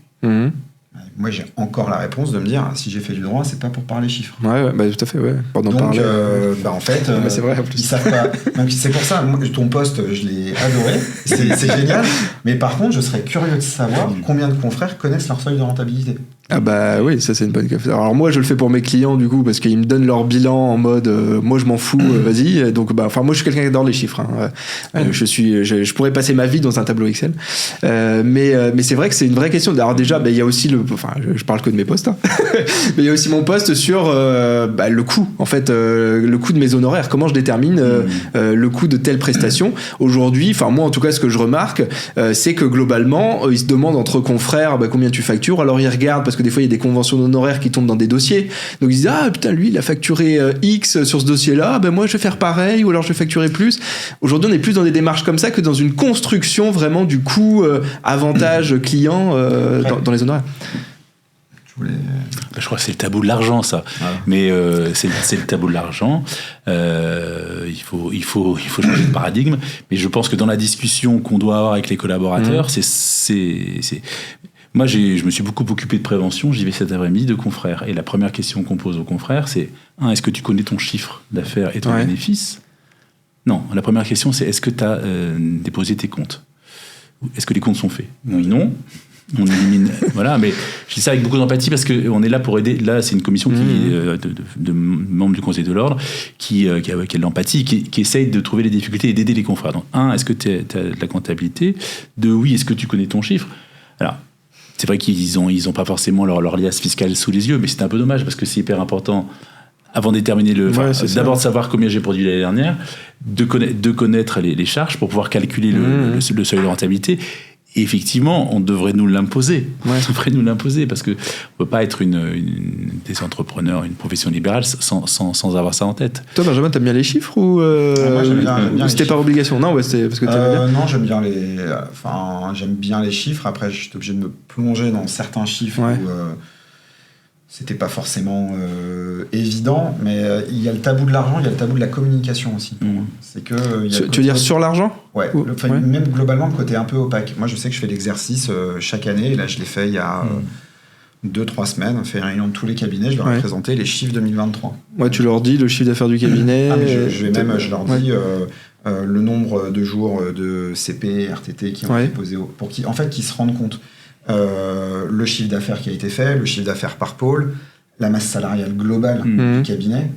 D: moi, j'ai encore la réponse de me dire, si j'ai fait du droit, c'est pas pour parler chiffres.
A: Ouais, tout à fait, ouais. Pendant
D: donc,
A: parler.
D: en fait,
A: c'est vrai, en plus.
D: ils savent pas. Donc, c'est pour ça, moi, ton poste, je l'ai adoré. C'est génial. Mais par contre, je serais curieux de savoir combien de confrères connaissent leur feuille de rentabilité.
A: Ah bah oui, ça c'est une bonne question. Alors moi je le fais pour mes clients du coup, parce qu'ils me donnent leur bilan en mode moi je m'en fous, vas-y. Donc moi je suis quelqu'un qui adore les chiffres. Je pourrais passer ma vie dans un tableau Excel. Mais c'est vrai que c'est une vraie question. Alors déjà il y a aussi je parle que de mes postes, mais il y a aussi mon poste sur le coût. En fait, le coût de mes honoraires. Comment je détermine le coût de telle prestation. Aujourd'hui, moi en tout cas ce que je remarque, c'est que globalement ils se demandent entre confrères combien tu factures. Alors ils regardent parce que des fois il y a des conventions d'honoraires qui tombent dans des dossiers, donc ils disent putain lui il a facturé X sur ce dossier là, moi je vais faire pareil, ou alors je vais facturer plus. Aujourd'hui on est plus dans des démarches comme ça que dans une construction vraiment du coût avantage client dans les honoraires.
B: Je crois que c'est le tabou de l'argent, ça.
D: Voilà.
B: Mais c'est le tabou de l'argent. Il faut changer de paradigme. Mais je pense que dans la discussion qu'on doit avoir avec les collaborateurs, Moi, je me suis beaucoup occupé de prévention. J'y vais cet après-midi de confrères. Et la première question qu'on pose aux confrères, c'est est-ce que tu connais ton chiffre d'affaires et ton bénéfice ? Non. La première question, c'est est-ce que tu as déposé tes comptes ? Est-ce que les comptes sont faits ? Oui, non. On élimine. Voilà, mais je dis ça avec beaucoup d'empathie parce qu'on est là pour aider. Là, c'est une commission de membres du Conseil de l'Ordre qui a de l'empathie, qui essaye de trouver les difficultés et d'aider les confrères. Donc, est-ce que tu as de la comptabilité ? Oui, est-ce que tu connais ton chiffre ? Alors, c'est vrai qu'ils ont pas forcément leur liasse fiscale sous les yeux, mais c'est un peu dommage parce que c'est hyper important. Avant de déterminer d'abord de savoir combien j'ai produit l'année dernière, de connaître les charges pour pouvoir calculer le seuil de rentabilité. Et effectivement, on devrait nous l'imposer. On devrait nous l'imposer parce que on peut pas être des entrepreneurs, une profession libérale sans avoir ça en tête.
A: Toi, Benjamin, t'aimes bien les chiffres ou
D: moi, j'aime bien
A: c'était par obligation? Non, c'était parce que t'aimais bien.
D: Non, j'aime bien les chiffres. Après, j'étais obligé de me plonger dans certains chiffres où c'était pas forcément évident, mais il y a le tabou de l'argent, il y a le tabou de la communication aussi. C'est que
A: tu veux dire sur l'argent ?
D: Ouais, même globalement le côté un peu opaque. Moi, je sais que je fais l'exercice chaque année, et là je l'ai fait il y a 2-3 semaines, on fait une réunion de tous les cabinets, je leur ai présenté les chiffres 2023.
A: Ouais, tu leur dis le chiffre d'affaires du cabinet.
D: Je leur dis le nombre de jours de CP, RTT qui ont été posés, pour qu'ils se rendent compte. Le chiffre d'affaires qui a été fait, le chiffre d'affaires par pôle, la masse salariale globale du cabinet.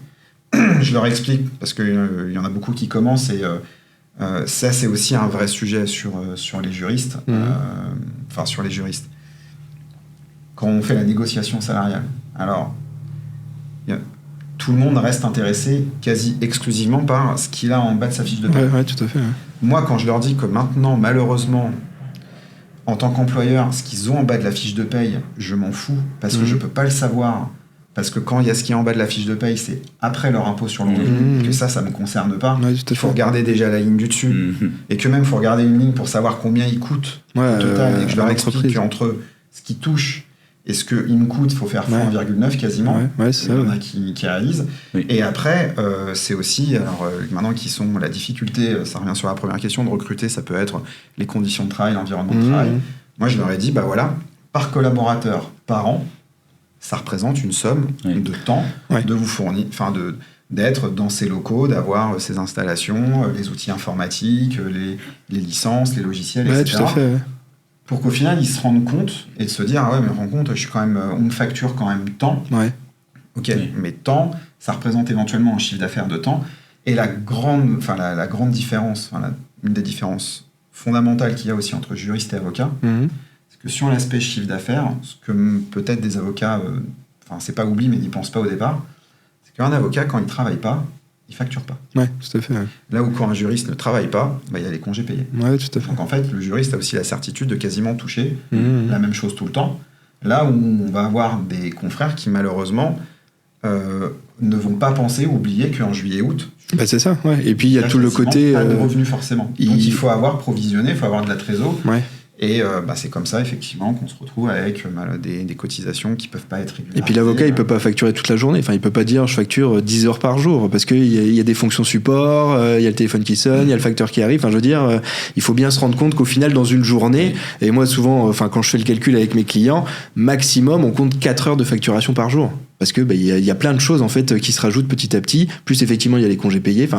D: Je leur explique, parce qu'il y en a beaucoup qui commencent, et ça c'est aussi un vrai sujet sur les juristes. Sur les juristes. Quand on fait la négociation salariale, alors tout le monde reste intéressé quasi exclusivement par ce qu'il a en bas de sa fiche de paie.
A: Ouais, tout à fait. Ouais.
D: Moi, quand je leur dis que maintenant, malheureusement, en tant qu'employeur, ce qu'ils ont en bas de la fiche de paye, je m'en fous, parce que je peux pas le savoir. Parce que quand il y a ce qui est en bas de la fiche de paye, c'est après leur impôt sur le revenu, que ça me concerne pas. Il faut regarder déjà la ligne du dessus. Et que même, il faut regarder une ligne pour savoir combien il coûte au total. Et que je leur explique qu'entre ce qui touche et ce qu'il me coûte, il faut faire fois 1,9 quasiment. Il y en a qui réalisent. Oui. Et après, c'est aussi, maintenant qui sont la difficulté, ça revient sur la première question, de recruter, ça peut être les conditions de travail, l'environnement de travail. Moi, je leur ai dit, par collaborateur, par an, ça représente une somme de temps de vous fournir, d'être dans ces locaux, d'avoir ces installations, les outils informatiques, les licences, les logiciels, etc.
A: Tout à fait.
D: Pour qu'au final, ils se rendent compte et de se dire, mais rends compte, on me facture quand même tant. Ok, mais tant, ça représente éventuellement un chiffre d'affaires de temps. Et la grande différence, une des différences fondamentales qu'il y a aussi entre juristes et avocats, c'est que sur l'aspect chiffre d'affaires, ce que peut-être des avocats, c'est pas oubli, mais n'y pensent pas au départ, c'est qu'un avocat, quand il travaille pas, il facture pas.
A: Ouais, tout à fait. Ouais.
D: Là où quand un juriste ne travaille pas, il y a les congés payés.
A: Ouais, tout à fait.
D: Donc en fait, le juriste a aussi la certitude de quasiment toucher la même chose tout le temps. Là où on va avoir des confrères qui malheureusement ne vont pas penser ou oublier qu'en juillet-août...
A: c'est ça, ouais. Et puis il y a tout le côté...
D: pas de revenus forcément. Donc il faut avoir provisionné, il faut avoir de la trésor.
A: Ouais.
D: Et c'est comme ça, effectivement, qu'on se retrouve avec des cotisations qui ne peuvent pas être régularisées.
A: Et puis l'avocat, il ne peut pas facturer toute la journée. Enfin, il ne peut pas dire je facture 10 heures par jour, parce qu'il y a des fonctions support, il y a le téléphone qui sonne, il y a le facteur qui arrive. Enfin, je veux dire, il faut bien se rendre compte qu'au final, dans une journée, et moi souvent, quand je fais le calcul avec mes clients, maximum, on compte 4 heures de facturation par jour. Parce que y a plein de choses en fait qui se rajoutent petit à petit. Plus effectivement, il y a les congés payés.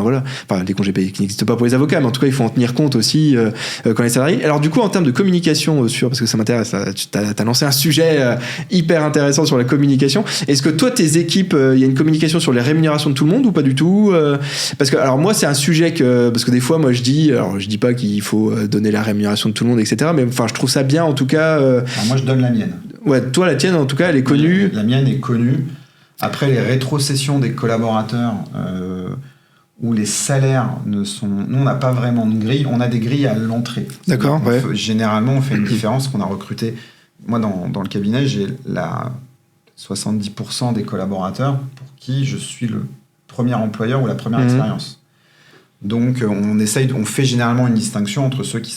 A: Les congés payés qui n'existent pas pour les avocats, mais en tout cas, il faut en tenir compte aussi quand les salariés. Alors du coup, en termes de communication parce que ça m'intéresse, tu as lancé un sujet hyper intéressant sur la communication. Est-ce que toi, tes équipes, il y a une communication sur les rémunérations de tout le monde ou pas du tout Parce que alors moi, c'est un sujet parce que des fois, moi, je dis pas qu'il faut donner la rémunération de tout le monde, etc. Mais je trouve ça bien, en tout cas.
D: Alors moi, je donne la mienne.
A: Ouais, toi, la tienne, en tout cas, elle est connue.
D: La mienne est connue. Après, les rétrocessions des collaborateurs où les salaires nous, on n'a pas vraiment de grille, on a des grilles à l'entrée.
A: D'accord,
D: généralement, on fait une différence qu'on a recruté. Moi, dans le cabinet, j'ai 70% des collaborateurs pour qui je suis le premier employeur ou la première expérience. Donc, on fait généralement une distinction entre ceux qui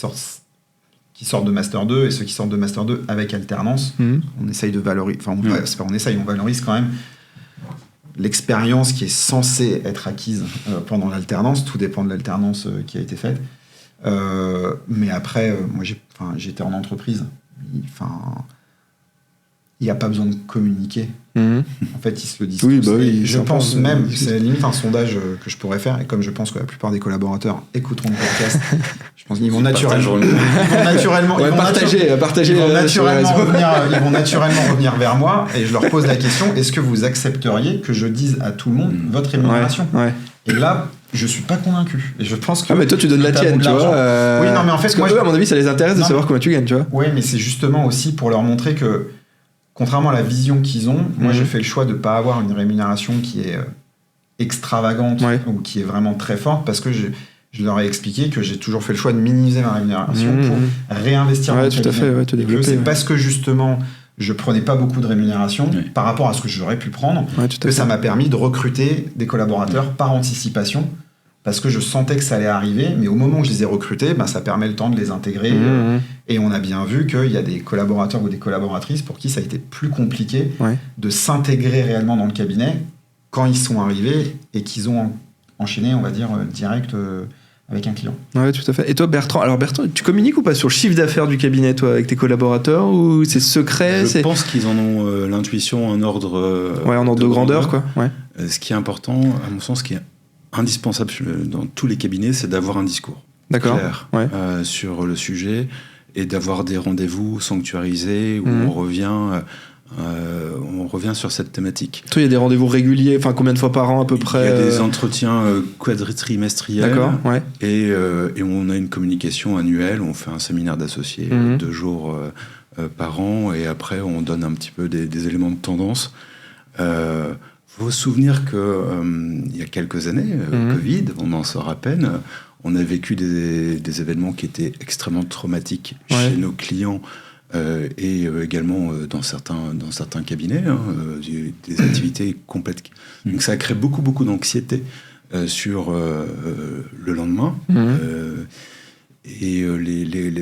D: qui sortent de Master 2 et ceux qui sortent de Master 2 avec alternance. On essaye de valoriser, c'est pas on essaye, on valorise quand même l'expérience qui est censée être acquise pendant l'alternance. Tout dépend de l'alternance qui a été faite. Mais après, moi j'étais en entreprise. Il n'y a pas besoin de communiquer. En fait, ils se le disent tous. Je pense même, c'est limite un sondage que je pourrais faire, et comme je pense que la plupart des collaborateurs écouteront le podcast, je pense qu'ils vont naturellement revenir vers moi, et je leur pose la question, est-ce que vous accepteriez que je dise à tout le monde votre rémunération ? Et là, je suis pas convaincu. Et je pense que.
A: Ah, mais toi, tu donnes la tienne, tu vois.
D: Oui, non, mais en fait,
A: eux, à mon avis, ça les intéresse de savoir combien tu gagnes, tu vois.
D: Oui, mais c'est justement aussi pour leur montrer que, contrairement à la vision qu'ils ont, moi, j'ai fait le choix de ne pas avoir une rémunération qui est extravagante ou qui est vraiment très forte, parce que je leur ai expliqué que j'ai toujours fait le choix de minimiser ma rémunération pour réinvestir dans le cabinet.
A: Tout à fait, te développer.
D: C'est parce que, justement, je prenais pas beaucoup de rémunération par rapport à ce que j'aurais pu prendre, que ça m'a permis de recruter des collaborateurs par anticipation, parce que je sentais que ça allait arriver, mais au moment où je les ai recrutés, ça permet le temps de les intégrer. Et on a bien vu qu'il y a des collaborateurs ou des collaboratrices pour qui ça a été plus compliqué de s'intégrer réellement dans le cabinet quand ils sont arrivés et qu'ils ont enchaîné, on va dire, direct avec un client.
A: Ouais, tout à fait. Et toi, Bertrand, tu communiques ou pas sur le chiffre d'affaires du cabinet, toi, avec tes collaborateurs, ou c'est secret?
C: Je pense qu'ils en ont l'intuition, un ordre...
A: en ordre de grandeur, quoi.
C: Ce qui est important, à mon sens, ce qui est indispensable dans tous les cabinets, c'est d'avoir un discours clair sur le sujet et d'avoir des rendez-vous sanctuarisés où on revient sur cette thématique.
A: Toi, il y a des rendez-vous réguliers, enfin combien de fois par an à peu près?
C: Il y a des entretiens quadritrimestriels.
A: D'accord,
C: et on a une communication annuelle, on fait un séminaire d'associés 2 jours par an, et après on donne un petit peu des éléments de tendance. Il faut se souvenir qu'il y a quelques années, Covid, on en sort à peine, on a vécu des événements qui étaient extrêmement traumatiques chez nos clients et également dans certains cabinets, des activités complètes. Donc ça a créé beaucoup d'anxiété sur le lendemain et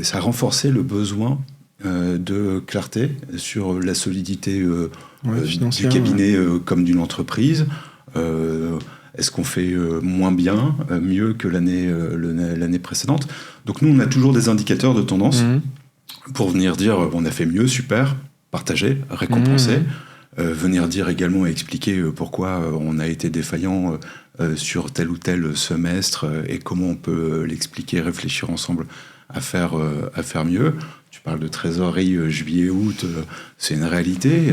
C: ça a renforcé le besoin de clarté sur la solidité du cabinet comme d'une entreprise. Est-ce qu'on fait moins bien, mieux que l'année précédente? Donc nous, on a toujours des indicateurs de tendance pour venir dire on a fait mieux, super, partager, récompenser. Venir dire également et expliquer pourquoi on a été défaillant sur tel ou tel semestre et comment on peut l'expliquer, réfléchir ensemble à faire mieux. Tu parles de trésorerie juillet-août, c'est une réalité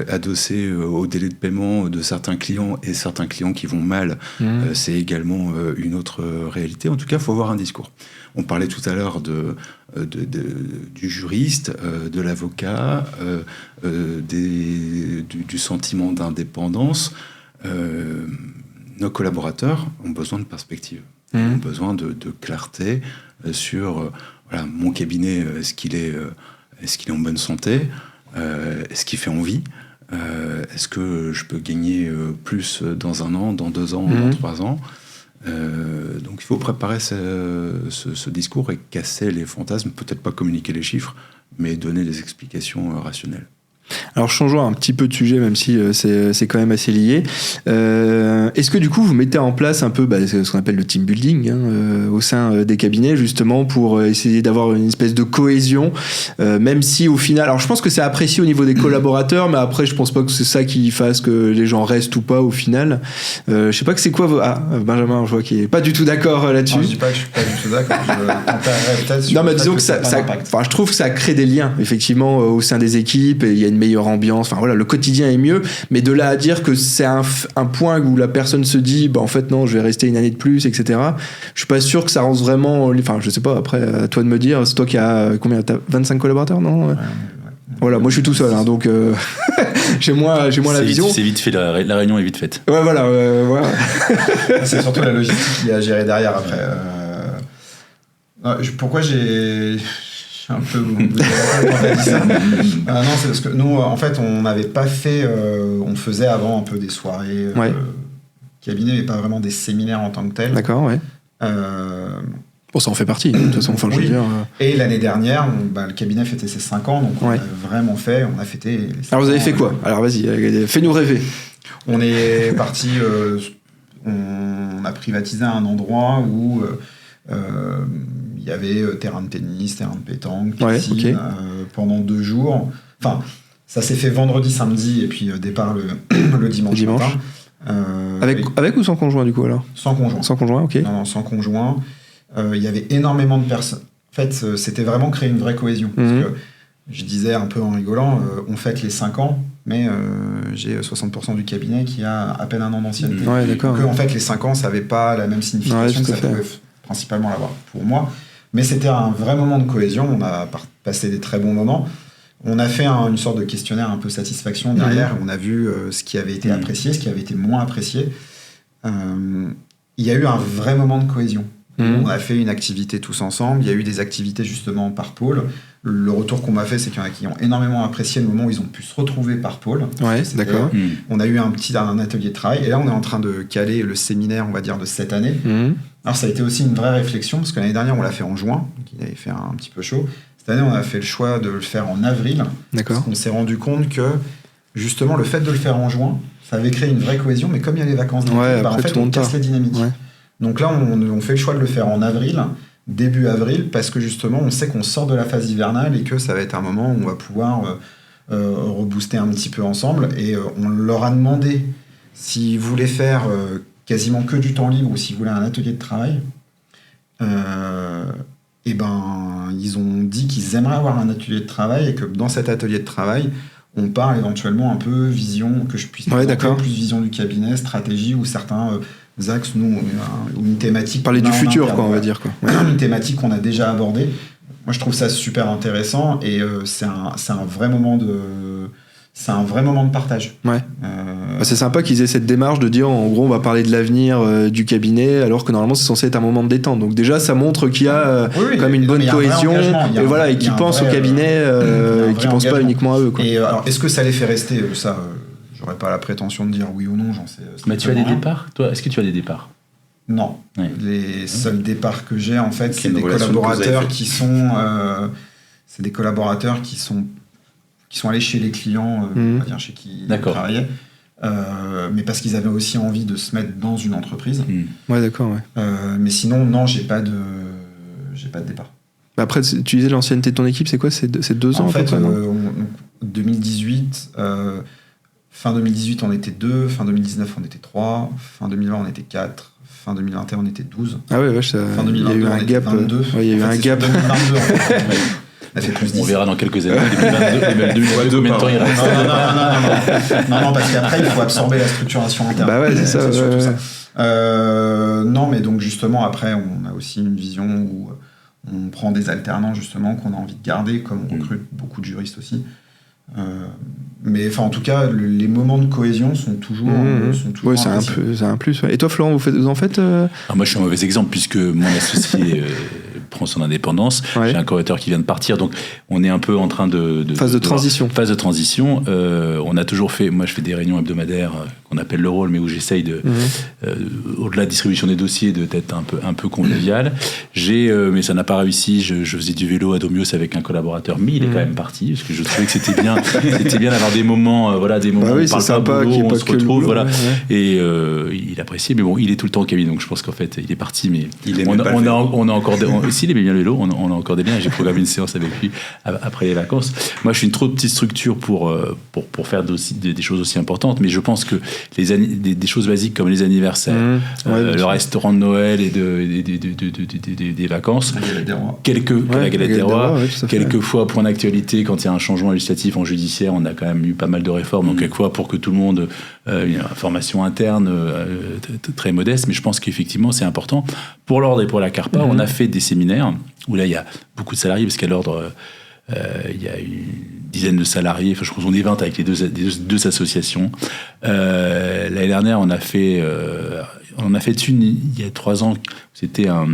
C: adossée au délai de paiement de certains clients et certains clients qui vont mal, c'est également une autre réalité. En tout cas, il faut avoir un discours. On parlait tout à l'heure du juriste, de l'avocat, du sentiment d'indépendance. Nos collaborateurs ont besoin de perspective, ont besoin de clarté sur mon cabinet, est-ce qu'il est en bonne santé, est-ce qu'il fait envie, est-ce que je peux gagner plus dans 1 an, dans 2 ans, dans 3 ans. Donc il faut préparer ce discours et casser les fantasmes, peut-être pas communiquer les chiffres, mais donner des explications rationnelles.
A: Alors changeons un petit peu de sujet, même si c'est quand même assez lié. Est-ce que du coup vous mettez en place un peu ce qu'on appelle le team building au sein des cabinets, justement pour essayer d'avoir une espèce de cohésion, même si au final, alors je pense que c'est apprécié au niveau des collaborateurs, mais après je pense pas que c'est ça qui fasse que les gens restent ou pas au final. Je sais pas que c'est quoi Benjamin, je vois qu'il est pas du tout d'accord là-dessus.
D: Non, je dis pas que je suis pas du tout d'accord.
A: Non, mais disons que je trouve que ça crée des liens effectivement au sein des équipes, et il y a une meilleure ambiance, le quotidien est mieux, mais de là à dire que c'est un point où la personne se dit en fait non, je vais rester une année de plus, etc. Je suis pas sûr que ça rende vraiment, je sais pas, après à toi de me dire. C'est toi qui as combien, t'as 25 collaborateurs, non? Voilà, moi je suis tout seul, donc j'ai moins la vision.
B: C'est vite fait, la réunion est vite faite.
A: Voilà.
D: C'est surtout la logistique qu'il y a à gérer derrière après. Pourquoi j'ai un peu quand t'as dit ça. Non, c'est parce que nous, en fait, on n'avait pas fait. On faisait avant un peu des soirées cabinet, mais pas vraiment des séminaires en tant que tel.
A: D'accord, ouais. Bon, ça en fait partie, de toute façon. Enfin, je veux
D: Oui.
A: dire.
D: Et l'année dernière, le cabinet fêtait ses 5 ans, donc on a vraiment on a fêté les 5
A: Alors, vous avez
D: ans,
A: fait quoi? Alors, vas-y, fais-nous rêver.
D: On est parti, on a privatisé un endroit où il y avait terrain de tennis, terrain de pétanque, piscine, pendant 2 jours. Enfin, ça s'est fait vendredi, samedi, et puis départ le dimanche matin.
A: Avec ou sans conjoint, du coup, alors?
D: Sans conjoint.
A: Sans conjoint, ok.
D: Non, sans conjoint. Il y avait énormément de personnes. En fait, c'était vraiment créer une vraie cohésion. Parce que je disais un peu en rigolant, on fête les 5 ans, mais j'ai 60% du cabinet qui a à peine un an d'ancienneté.
A: Ouais, d'accord.
D: Donc, en fait, les 5 ans, ça n'avait pas la même signification que ça pouvait principalement l'avoir pour moi. Mais c'était un vrai moment de cohésion. On a passé des très bons moments. On a fait une sorte de questionnaire un peu satisfaction derrière. On a vu ce qui avait été apprécié, ce qui avait été moins apprécié. Il y a eu un vrai moment de cohésion. On a fait une activité tous ensemble. Il y a eu des activités justement par pôle. Le retour qu'on m'a fait, c'est qu'il y en a qui ont énormément apprécié le moment où ils ont pu se retrouver par pôle.
A: Ouais, d'accord.
D: On a eu un atelier de travail. Et là, on est en train de caler le séminaire, on va dire, de cette année. Alors, ça a été aussi une vraie réflexion, parce que l'année dernière, on l'a fait en juin. Donc, il avait fait un petit peu chaud. Cette année, on a fait le choix de le faire en avril.
A: D'accord.
D: On s'est rendu compte que, justement, le fait de le faire en juin, ça avait créé une vraie cohésion. Mais comme il y a les vacances d'été, en fait, on casse les dynamiques. Ouais. Donc là, on fait le choix de le faire en avril, début avril, parce que justement, on sait qu'on sort de la phase hivernale et que ça va être un moment où on va pouvoir rebooster un petit peu ensemble. Et on leur a demandé s'ils voulaient faire quasiment que du temps libre ou s'ils voulaient un atelier de travail. Et ils ont dit qu'ils aimeraient avoir un atelier de travail et que dans cet atelier de travail, on parle éventuellement un peu vision, que je puisse présenter plus vision du cabinet, stratégie ou certains axes, nous, une thématique.
A: Parler du futur, on va dire.
D: Une thématique qu'on a déjà abordée. Moi, je trouve ça super intéressant et c'est un vrai moment de. C'est un vrai moment de partage.
A: Ouais. C'est sympa qu'ils aient cette démarche de dire, en gros, on va parler de l'avenir du cabinet, alors que normalement, c'est censé être un moment de détente. Donc déjà, ça montre qu'il y a quand même une bonne cohésion, et qu'ils pensent au cabinet, et qu'ils pensent pas uniquement à eux. Quoi.
D: Et alors, est-ce que ça les fait rester ça j'aurais pas la prétention de dire oui ou non, j'en sais.
B: Mais tu as des départs, toi? Est-ce que tu as des départs?
D: Non. Ouais. Les seuls départs que j'ai, en fait, c'est des collaborateurs qui sont. C'est des collaborateurs qui sont allés chez les clients, on va dire chez qui ils travaillaient, mais parce qu'ils avaient aussi envie de se mettre dans une entreprise.
A: Ouais, d'accord. Ouais.
D: Mais sinon, non, j'ai pas de départ.
A: Après, tu disais l'ancienneté de ton équipe, c'est quoi? C'est 2 ans
D: en fait, 2018, fin 2018, on était 2, fin 2019, on était 3, fin 2020, on était 4, fin 2021, on était 12.
A: Ah ouais, vache,
D: fin 2022, il y a eu un gap. 22.
A: Il y a eu un gap.
D: 2022, en fait.
B: On verra dans quelques années. 2022, combien de temps il reste?
D: Non, parce qu'après, il faut absorber la structuration interne.
A: Bah ouais, c'est ça.
D: Surtout ça. Non, mais donc justement, après, on a aussi une vision où on prend des alternants, justement, qu'on a envie de garder, comme on recrute beaucoup de juristes aussi. Mais en tout cas, les moments de cohésion sont toujours.
A: Oui, c'est un plus. Ouais. Et toi, Florent, vous en faites
B: Moi, je suis un mauvais exemple puisque mon associé prend son indépendance.
A: Ouais.
B: J'ai un correcteur qui vient de partir, donc on est un peu en train de
A: phase de transition.
B: Phase de transition. On a toujours fait. Moi, je fais des réunions hebdomadaires qu'on appelle le rôle, mais où j'essaye de, au-delà de distribution des dossiers, d'être un peu convivial. Mais ça n'a pas réussi. Je faisais du vélo à Domios avec un collaborateur, mais il est quand même parti parce que je trouvais que c'était bien d'avoir des moments, des moments où on parle pas boulot, on se retrouve,
A: boulot,
B: et il appréciait, mais bon, il est tout le temps au cabinet, donc je pense qu'en fait, il est parti, mais on a encore s'il aimait bien le vélo, on a encore des liens. J'ai programmé une séance avec lui après les vacances. Moi, je suis une trop petite structure pour faire des choses aussi importantes, mais je pense que des choses basiques comme les anniversaires, le restaurant de Noël et des vacances, la galette des rois, quelquefois point d'actualité quand il y a un changement législatif en judiciaire, on a quand même eu pas mal de réformes, donc quelquefois pour que tout le monde ait une formation interne très modeste, mais je pense qu'effectivement c'est important. Pour l'ordre et pour la CARPA, on a fait des séminaires où là il y a beaucoup de salariés, parce qu'à l'ordre il y a une dizaine de salariés, je crois qu'on est 20 avec les deux associations. L'année dernière, on a fait une il y a 3 ans, c'était un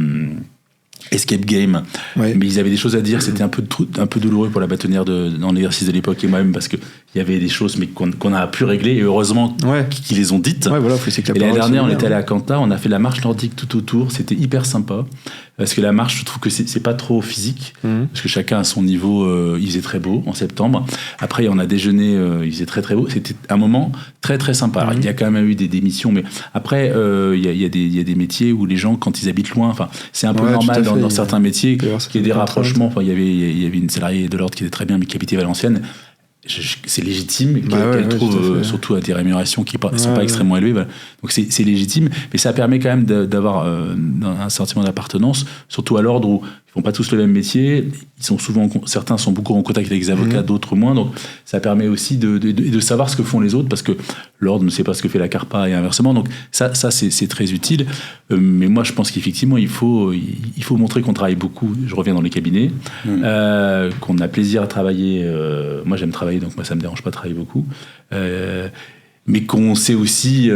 B: escape game, mais ils avaient des choses à dire, c'était un peu douloureux pour la bâtonnière dans l'exercice de l'époque et moi-même, parce qu'il il y avait des choses mais qu'on a pu régler, et heureusement qu'ils les ont dites.
A: Ouais, voilà, c'est que
B: et l'année dernière, on était allé à Kanta, on a fait la marche nordique tout autour, c'était hyper sympa. Parce que la marche, je trouve que c'est pas trop physique, parce que chacun a son niveau. Il faisait très beau en septembre. Après, on a déjeuné, il faisait très très beau. C'était un moment très très sympa. Alors, il y a quand même eu des démissions, mais après, il y a des métiers où les gens, quand ils habitent loin, enfin, c'est un peu normal dans certains métiers qu'il y ait des rapprochements. Enfin, il y avait une salariée de l'ordre qui était très bien, mais qui habitait Valenciennes. C'est légitime qu'elle trouve surtout à des rémunérations qui ne sont pas extrêmement élevées, voilà. Donc c'est légitime, mais ça permet quand même d'avoir un sentiment d'appartenance, surtout à l'ordre où ils font pas tous le même métier, ils sont souvent, certains sont beaucoup en contact avec des avocats, d'autres moins, donc ça permet aussi de savoir ce que font les autres, parce que l'ordre ne sait pas ce que fait la CARPA et inversement, donc ça c'est très utile, mais moi je pense qu'effectivement il faut montrer qu'on travaille beaucoup. Je reviens dans les cabinets, qu'on a plaisir à travailler, moi j'aime travailler, donc moi ça me dérange pas de travailler beaucoup, mais qu'on sait aussi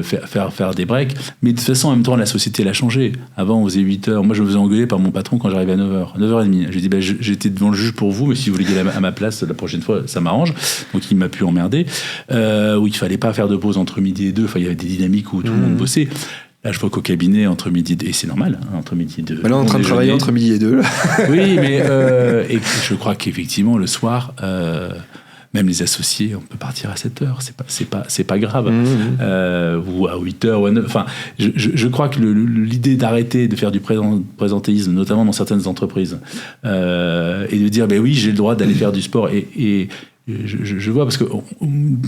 B: faire des breaks. Mais de toute façon, en même temps, la société, elle a changé. Avant, on faisait 8 heures. Moi, je me faisais engueuler par mon patron quand j'arrivais à 9h. 9h30. Je lui ai dit, j'étais devant le juge pour vous, mais si vous voulez aller à ma place la prochaine fois, ça m'arrange. Donc, il m'a pu emmerder. Où il fallait pas faire de pause entre midi et 2. Enfin, il y avait des dynamiques où tout le monde bossait. Là, je vois qu'au cabinet, entre midi et 2, et c'est normal, hein, entre midi et 2.
A: Mais là, on est en train de travailler entre midi et 2. Là.
B: Oui, mais et je crois qu'effectivement, le soir... même les associés, on peut partir à 7h, c'est pas grave. Ou à 8h ou à 9h. Enfin, je crois que l'idée d'arrêter de faire du présentéisme, notamment dans certaines entreprises, et de dire, oui, j'ai le droit d'aller faire du sport, et je vois, parce que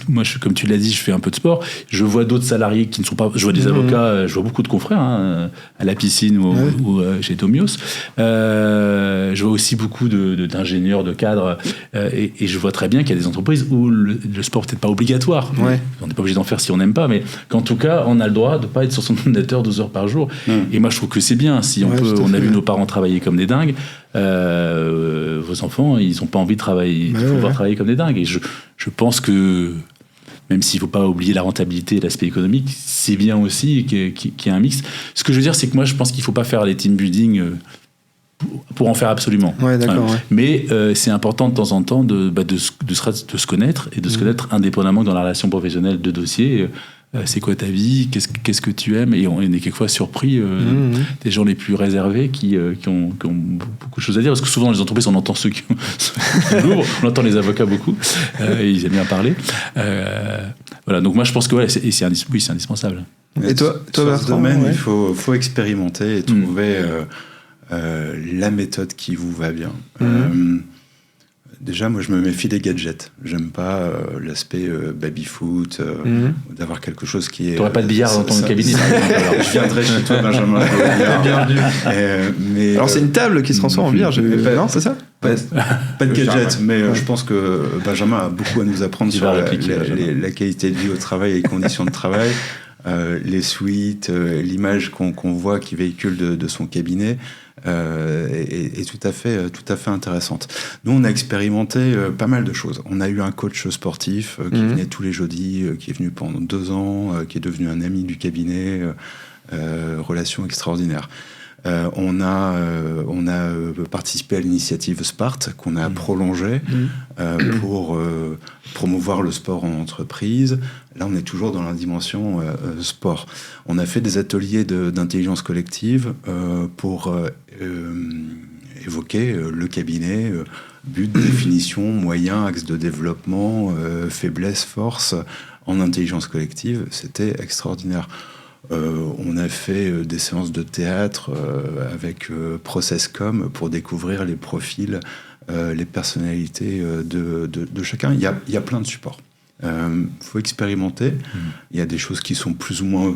B: moi, comme tu l'as dit, je fais un peu de sport. Je vois d'autres salariés qui ne sont pas. Je vois des avocats, je vois beaucoup de confrères à la piscine ou chez Tomios. Je vois aussi beaucoup d'ingénieurs, de cadres, et je vois très bien qu'il y a des entreprises où le sport peut-être pas obligatoire. On n'est pas obligé d'en faire si on n'aime pas, mais qu'en tout cas, on a le droit de pas être sur son ordinateur 12 heures par jour. Et moi, je trouve que c'est bien. Si on a vu nos parents travailler comme des dingues. Vos enfants, ils n'ont pas envie de travailler, pouvoir travailler comme des dingues. Et je pense que, même s'il ne faut pas oublier la rentabilité et l'aspect économique, c'est bien aussi qu'il y ait un mix. Ce que je veux dire, c'est que moi, je pense qu'il ne faut pas faire les team building pour en faire absolument. Mais c'est important de temps en temps de se connaître, et de se connaître indépendamment dans la relation professionnelle de dossier. C'est quoi ta vie, qu'est-ce que tu aimes, et on est quelquefois surpris des gens les plus réservés qui ont beaucoup de choses à dire, parce que souvent dans les entreprises on entend ceux qui l'ouvrent, on entend les avocats beaucoup, et ils aiment bien parler, voilà. Donc moi je pense que c'est indispensable.
C: Et toi dans ce domaine, il faut expérimenter et trouver la méthode qui vous va bien. Déjà, moi, je me méfie des gadgets. J'aime pas l'aspect baby-foot, d'avoir quelque chose qui est...
B: T'aurais pas de billard dans ton cabinet, par exemple, alors.
C: Je viendrai chez toi, Benjamin.
A: Bienvenue. Alors, c'est une table qui se transforme en billard. Non, c'est ça?
C: Pas de gadgets, mais je pense que Benjamin a beaucoup à nous apprendre sur la qualité de vie au travail et les conditions de travail. Les suites, l'image qu'on voit qui véhicule de son cabinet est tout à fait intéressante. Nous, on a expérimenté pas mal de choses. On a eu un coach sportif qui venait tous les jeudis, qui est venu pendant 2 ans, qui est devenu un ami du cabinet, relation extraordinaire. On a participé à l'initiative Sparte qu'on a prolongée pour promouvoir le sport en entreprise. Là, on est toujours dans la dimension sport. On a fait des ateliers d'intelligence collective pour évoquer le cabinet, but, définition, moyens, axe de développement, faiblesse, force en intelligence collective. C'était extraordinaire. On a fait des séances de théâtre avec Processcom pour découvrir les profils, les personnalités de chacun. Il y a plein de supports. Faut expérimenter. Il y a des choses qui sont plus ou moins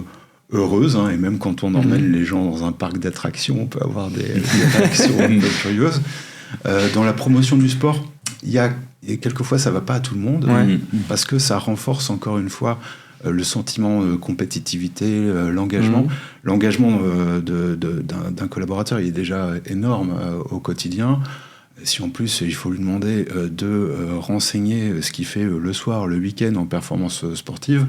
C: heureuses, et même quand on emmène les gens dans un parc d'attractions, on peut avoir des réactions un peu curieuses. Dans la promotion du sport, et quelquefois ça va pas à tout le monde, parce que ça renforce encore une fois le sentiment de compétitivité, l'engagement. L'engagement d'un collaborateur, il est déjà énorme au quotidien. Si en plus il faut lui demander de renseigner ce qu'il fait le soir, le week-end en performance sportive,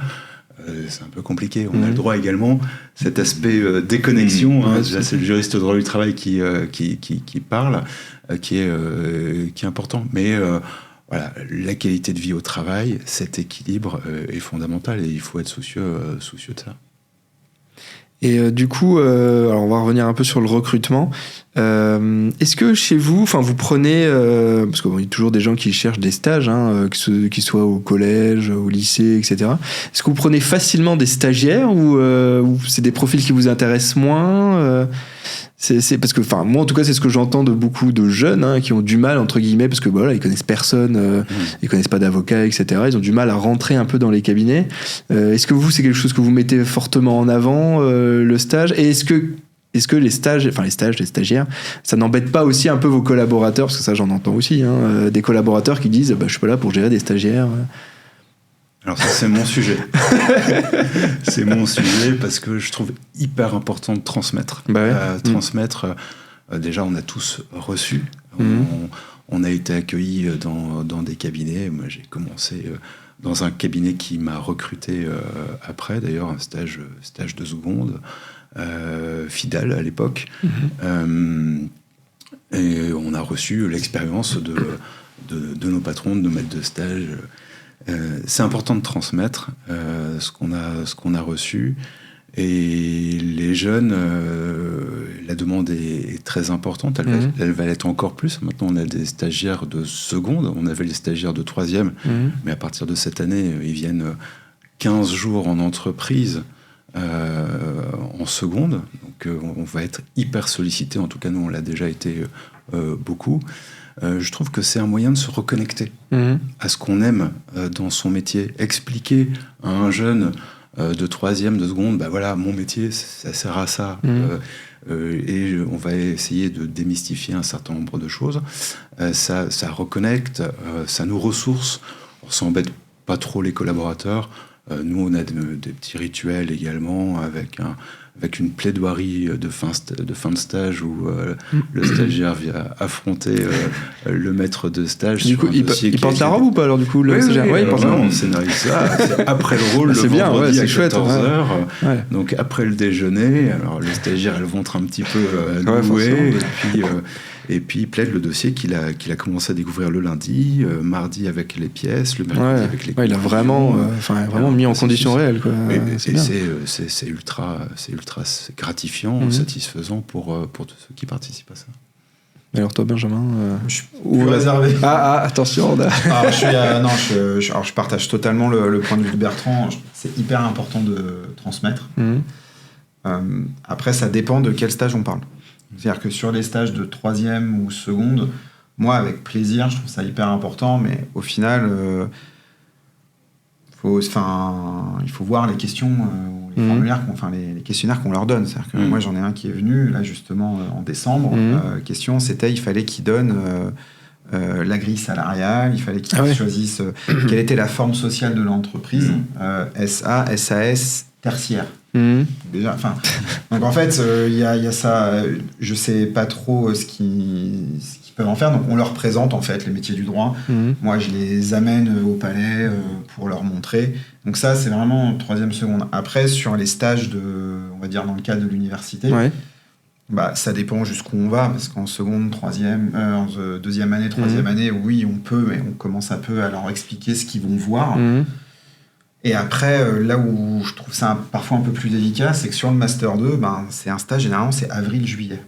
C: c'est un peu compliqué. On a le droit également, cet aspect déconnexion, là, c'est le juriste de droit du travail qui parle, qui est important. Mais voilà, la qualité de vie au travail, cet équilibre est fondamental et il faut être soucieux de ça.
A: Et du coup, alors on va revenir un peu sur le recrutement. Est-ce que chez vous, enfin vous prenez, parce qu'il y a toujours des gens qui cherchent des stages, qu'ils soient au collège, au lycée, etc. Est-ce que vous prenez facilement des stagiaires ou c'est des profils qui vous intéressent moins c'est parce que, enfin, moi en tout cas, c'est ce que j'entends de beaucoup de jeunes qui ont du mal, entre guillemets, parce que voilà, ils connaissent personne, ils connaissent pas d'avocats, etc. Ils ont du mal à rentrer un peu dans les cabinets. Est-ce que vous, c'est quelque chose que vous mettez fortement en avant, le stage? Et est-ce que les stagiaires, ça n'embête pas aussi un peu vos collaborateurs? Parce que ça, j'en entends aussi, des collaborateurs qui disent je suis pas là pour gérer des stagiaires.
C: Alors ça, c'est mon sujet. C'est mon sujet parce que je trouve hyper important de transmettre. Transmettre, déjà, on a tous reçu. On a été accueillis dans des cabinets. Moi, j'ai commencé dans un cabinet qui m'a recruté après, d'ailleurs, un stage de seconde, Fidal à l'époque. Et on a reçu l'expérience de nos patrons, de nos maîtres de stage. C'est important de transmettre ce qu'on a reçu. Et les jeunes, la demande est très importante. Elle va l'être encore plus. Maintenant, on a des stagiaires de seconde. On avait les stagiaires de troisième. Mais à partir de cette année, ils viennent 15 jours en entreprise en seconde. Donc, on va être hyper sollicité. En tout cas, nous, on l'a déjà été beaucoup. Je trouve que c'est un moyen de se reconnecter à ce qu'on aime dans son métier. Expliquer à un jeune de troisième, de seconde, voilà, mon métier, ça sert à ça. Et on va essayer de démystifier un certain nombre de choses. Ça reconnecte, ça nous ressource. On s'embête pas trop les collaborateurs. Nous, on a des petits rituels également avec une plaidoirie de fin de stage où le stagiaire vient affronter le maître de stage.
A: Du coup, il porte la robe ou pas alors du coup le stagiaire?
C: Oui, il porte la robe. On scénarise ça. C'est après le rôle, le vendredi à 14h. Donc après le déjeuner, alors le stagiaire, elle montre un petit peu noué, et puis il plaide le dossier qu'il a commencé à découvrir le lundi, mardi avec les pièces, le mercredi avec les
A: il a vraiment mis en conditions réelles, quoi.
C: C'est ultra gratifiant, satisfaisant pour tous ceux qui participent à ça.
A: Alors toi, Benjamin,
D: je suis plus réservé.
A: Attention.
D: Je partage totalement le point de vue de Bertrand. C'est hyper important de transmettre. Après, ça dépend de quel stage on parle. C'est-à-dire que sur les stages de troisième ou seconde, moi, avec plaisir, je trouve ça hyper important, mais au final, il faut voir les questions ou les formulaires, les questionnaires qu'on leur donne. C'est-à-dire que moi, j'en ai un qui est venu, là, justement, en décembre. Question, c'était, il fallait qu'il donne la grille salariale, il fallait qu'il choisisse quelle était la forme sociale de l'entreprise, SA, SAS, tertiaire. Déjà, donc en fait, il y a ça. Je sais pas trop ce qu'ils peuvent en faire. Donc on leur présente en fait les métiers du droit. Moi, je les amène au palais pour leur montrer. Donc ça, c'est vraiment troisième seconde. Après, sur les stages on va dire dans le cadre de l'université, ça dépend jusqu'où on va, parce qu'en seconde, troisième, deuxième année, troisième année, oui, on peut, mais on commence un peu à leur expliquer ce qu'ils vont voir. Et après, là où je trouve ça parfois un peu plus délicat, c'est que sur le Master 2, c'est un stage, généralement, c'est avril-juillet.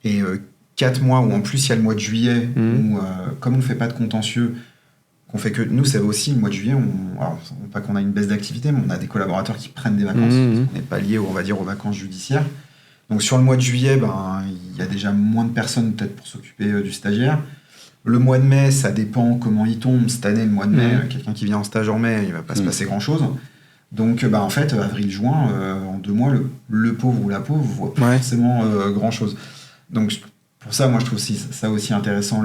D: Et 4 mois, où en plus, il y a le mois de juillet, où, comme on ne fait pas de contentieux, qu'on fait que... Nous, c'est aussi le mois de juillet, pas qu'on a une baisse d'activité, mais on a des collaborateurs qui prennent des vacances. On n'est pas lié, on va dire, aux vacances judiciaires. Donc sur le mois de juillet, il y a déjà moins de personnes peut-être pour s'occuper du stagiaire. Le mois de mai, ça dépend comment il tombe. Cette année, le mois de mai, quelqu'un qui vient en stage en mai, il va pas se passer grand-chose. Donc, en fait, avril-juin, en 2 mois, le pauvre ou la pauvre voit pas forcément grand-chose. Donc, pour ça, moi, je trouve ça aussi intéressant,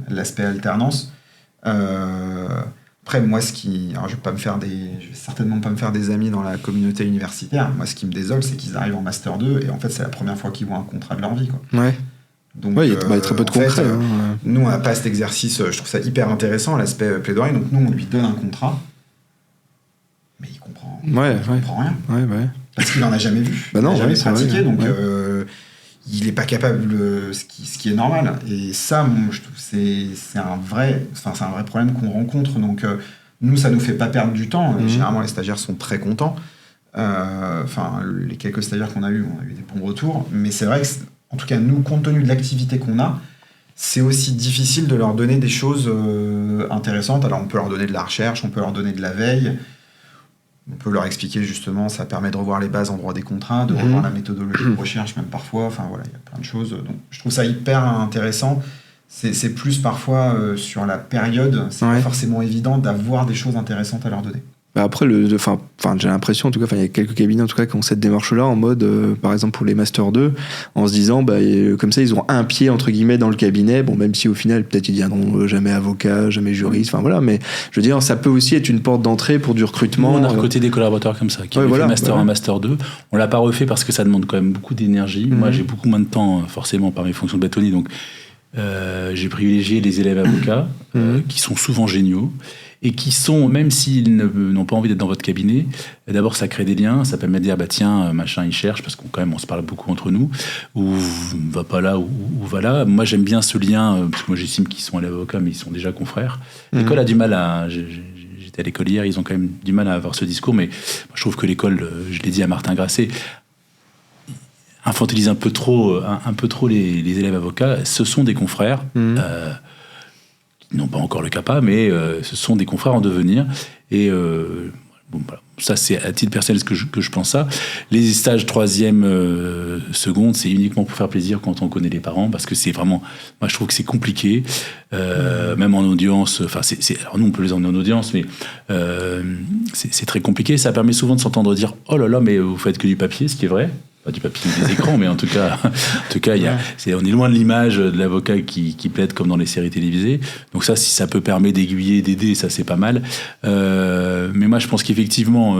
D: l'aspect alternance. Après, moi, alors, je vais certainement pas me faire des amis dans la communauté universitaire. Moi, ce qui me désole, c'est qu'ils arrivent en Master 2 et en fait, c'est la première fois qu'ils voient un contrat de leur vie, quoi. Donc,
A: il y a très peu de concret.
D: Nous, on n'a pas cet exercice, je trouve ça hyper intéressant, l'aspect plaidoirie. Donc, nous, on lui donne un contrat, mais il comprend rien. Parce qu'il n'en a jamais vu. Il n'a jamais pratiqué. Donc, il n'est pas capable, ce qui est normal. Et ça, moi, je trouve c'est un vrai problème qu'on rencontre. Donc, nous, ça nous fait pas perdre du temps. Généralement, les stagiaires sont très contents. Les quelques stagiaires qu'on a eu, on a eu des bons retours. Mais c'est vrai que, en tout cas, nous, compte tenu de l'activité qu'on a, c'est aussi difficile de leur donner des choses intéressantes. Alors, on peut leur donner de la recherche, on peut leur donner de la veille. On peut leur expliquer justement, ça permet de revoir les bases en droit des contrats, de revoir la méthodologie de recherche même parfois. Enfin voilà, il y a plein de choses. Donc je trouve ça hyper intéressant. C'est plus parfois sur la période, c'est pas forcément évident d'avoir des choses intéressantes à leur donner.
A: Après, j'ai l'impression, en tout cas, il y a quelques cabinets en tout cas qui ont cette démarche-là en mode, par exemple pour les Master 2, en se disant, comme ça, ils ont un pied entre guillemets dans le cabinet. Bon, même si au final, peut-être ils deviendront jamais avocat, jamais juriste. Enfin voilà, mais je veux dire, ça peut aussi être une porte d'entrée pour du recrutement.
B: On a recruté des collaborateurs comme ça, qui ont fait Master 1, Master 2. On l'a pas refait parce que ça demande quand même beaucoup d'énergie. Moi, j'ai beaucoup moins de temps, forcément, par mes fonctions de bâtonnier, donc j'ai privilégié les élèves avocats, qui sont souvent géniaux. Et qui sont, même s'ils n'ont pas envie d'être dans votre cabinet, d'abord ça crée des liens, ça permet de dire tiens, machin il cherche, parce qu'on se parle beaucoup entre nous, ou va pas là, ou va là. Moi j'aime bien ce lien, parce que moi j'estime qu'ils sont à l'avocat, mais ils sont déjà confrères. L'école a du mal à... J'étais à l'école hier, ils ont quand même du mal à avoir ce discours, mais moi, je trouve que l'école, je l'ai dit à Martin Grasset, infantilise un peu trop les élèves avocats. Ce sont des confrères, non pas encore le CAPA, mais ce sont des confrères en devenir. Et voilà. Ça, c'est à titre personnel que je pense ça. Les stages 3e, seconde, c'est uniquement pour faire plaisir quand on connaît les parents, parce que c'est vraiment... Moi, je trouve que c'est compliqué, même en audience. Enfin, alors nous, on peut les emmener en audience, mais c'est très compliqué. Ça permet souvent de s'entendre dire « Oh là là, mais vous faites que du papier », ce qui est vrai. Pas du papier des écrans, mais en tout cas, on est loin de l'image de l'avocat qui plaide comme dans les séries télévisées. Donc ça, si ça peut permettre d'aiguiller, d'aider, ça c'est pas mal. Mais moi, je pense qu'effectivement,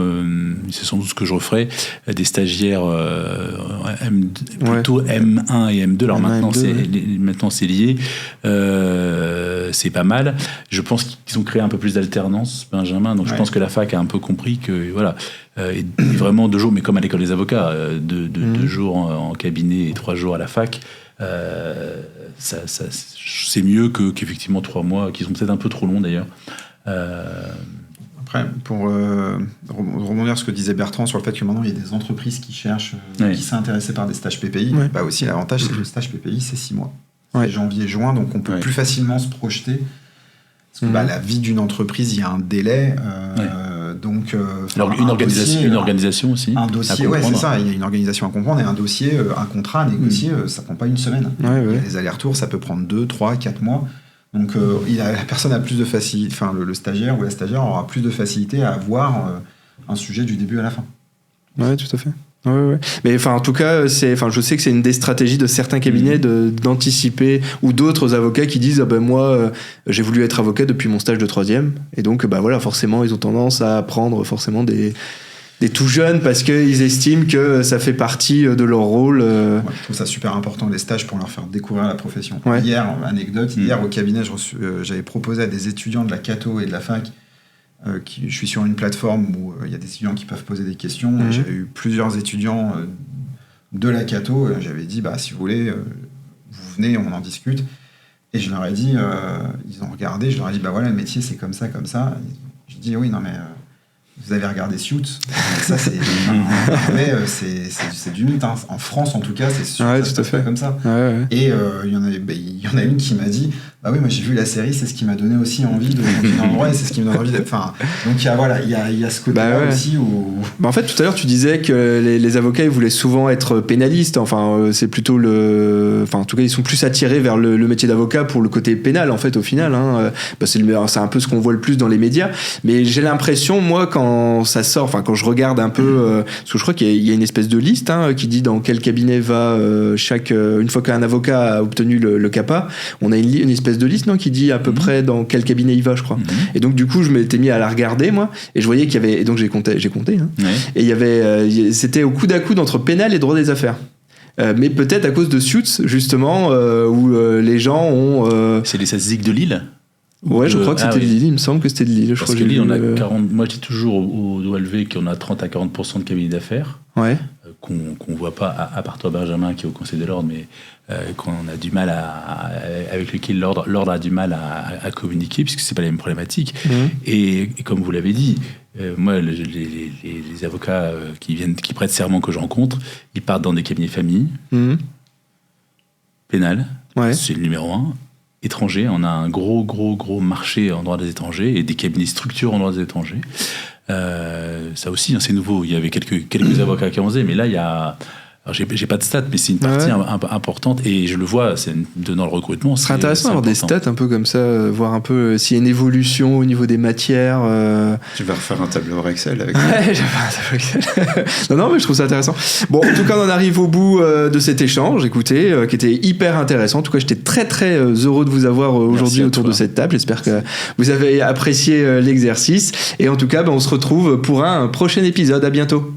B: c'est sans doute ce que je referais, des stagiaires plutôt M1 et M2. Alors maintenant, c'est lié. C'est pas mal. Je pense qu'ils ont créé un peu plus d'alternance, Benjamin. Donc je pense que la fac a un peu compris que voilà. Et vraiment 2 jours, mais comme à l'école des avocats, 2 jours en cabinet et 3 jours à la fac, c'est mieux qu'effectivement 3 mois, qui sont peut-être un peu trop longs d'ailleurs.
D: Après, pour rebondir sur ce que disait Bertrand sur le fait que maintenant il y a des entreprises qui cherchent, qui sont intéressées par des stages PPI, aussi l'avantage c'est que le stage PPI c'est 6 mois. C'est janvier-juin, donc on peut plus facilement se projeter. Parce que la vie d'une entreprise, il y a un délai. Donc,
B: alors, une organisation aussi.
D: Un dossier, c'est ça. Il y a une organisation à comprendre et un dossier, un contrat à négocier, ça prend pas une semaine. Les allers-retours, ça peut prendre 2, 3, 4 mois. Donc, la personne a plus de facilité. Enfin, le stagiaire ou la stagiaire aura plus de facilité à avoir un sujet du début à la fin.
A: Ouais, tout à fait. Mais en tout cas, je sais que c'est une des stratégies de certains cabinets d'anticiper, ou d'autres avocats qui disent moi j'ai voulu être avocat depuis mon stage de 3e, et donc forcément ils ont tendance à prendre forcément des tout jeunes parce qu'ils estiment que ça fait partie de leur rôle.
D: Je trouve ça super important, les stages, pour leur faire découvrir la profession. Hier, anecdote, hier au cabinet, j'avais proposé à des étudiants de la Cato et de la fac, je suis sur une plateforme où il y a des étudiants qui peuvent poser des questions. Et j'avais eu plusieurs étudiants de la Cato. J'avais dit, si vous voulez, vous venez, on en discute. Et je leur ai dit, ils ont regardé, je leur ai dit, le métier, c'est comme ça, comme ça. Je dis, oui, non, mais vous avez regardé Suits. Ça, c'est du mythe. Hein. En France, en tout cas, c'est sûr que ça se fait comme ça. Et il y en a une qui m'a dit, moi j'ai vu la série, c'est ce qui m'a donné aussi envie de continuer en droit, et c'est ce qui me donne envie d'être... Donc il y a ce côté-là aussi où...
A: En fait, tout à l'heure, tu disais que les avocats, ils voulaient souvent être pénalistes. C'est plutôt en tout cas, ils sont plus attirés vers le métier d'avocat pour le côté pénal, en fait, au final. C'est un peu ce qu'on voit le plus dans les médias. Mais j'ai l'impression, moi, quand ça sort, quand je regarde un peu... parce que je crois qu'il y a une espèce de liste qui dit dans quel cabinet va une fois qu'un avocat a obtenu le CAPA, on a une espèce de liste qui dit à peu près dans quel cabinet il va, je crois. Et donc du coup je m'étais mis à la regarder, moi, et je voyais qu'il y avait, et donc j'ai compté et il y avait c'était au coude à coude entre pénal et droit des affaires. Mais peut-être à cause de Suits, justement, où les gens ont...
B: C'est les statistiques de Lille.
A: Ouais, je crois que c'était de Lille, il me semble que c'était de Lille.
B: Parce que Lille, on a 40... Moi, je dis toujours au OLV qu'on a 30 à 40% de cabinets d'affaires. qu'on voit pas, à part toi Benjamin qui est au Conseil de l'ordre, mais qu'on a du mal avec lequel l'ordre a du mal à communiquer, puisque c'est pas les mêmes problématiques. Et comme vous l'avez dit, moi, les avocats qui prêtent serment que je rencontre, ils partent dans des cabinets famille, pénal, c'est le numéro 1. Étranger, on a un gros marché en droit des étrangers et des cabinets structures en droit des étrangers. Ça aussi, c'est nouveau. Il y avait quelques avocats qui en faisaient, mais là, il y a... Alors, j'ai pas de stats, mais c'est une partie importante, et je le vois, dans le recrutement.
A: Ce serait intéressant d'avoir des stats un peu comme ça, voir un peu s'il y a une évolution au niveau des matières.
C: Tu vas refaire un tableau Excel avec
A: je vais faire un tableau Excel. non, mais je trouve ça intéressant. Bon, en tout cas, on en arrive au bout de cet échange, écoutez, qui était hyper intéressant. En tout cas, j'étais très très heureux de vous avoir aujourd'hui autour de cette table. J'espère que vous avez apprécié l'exercice. Et en tout cas, on se retrouve pour un prochain épisode. À bientôt.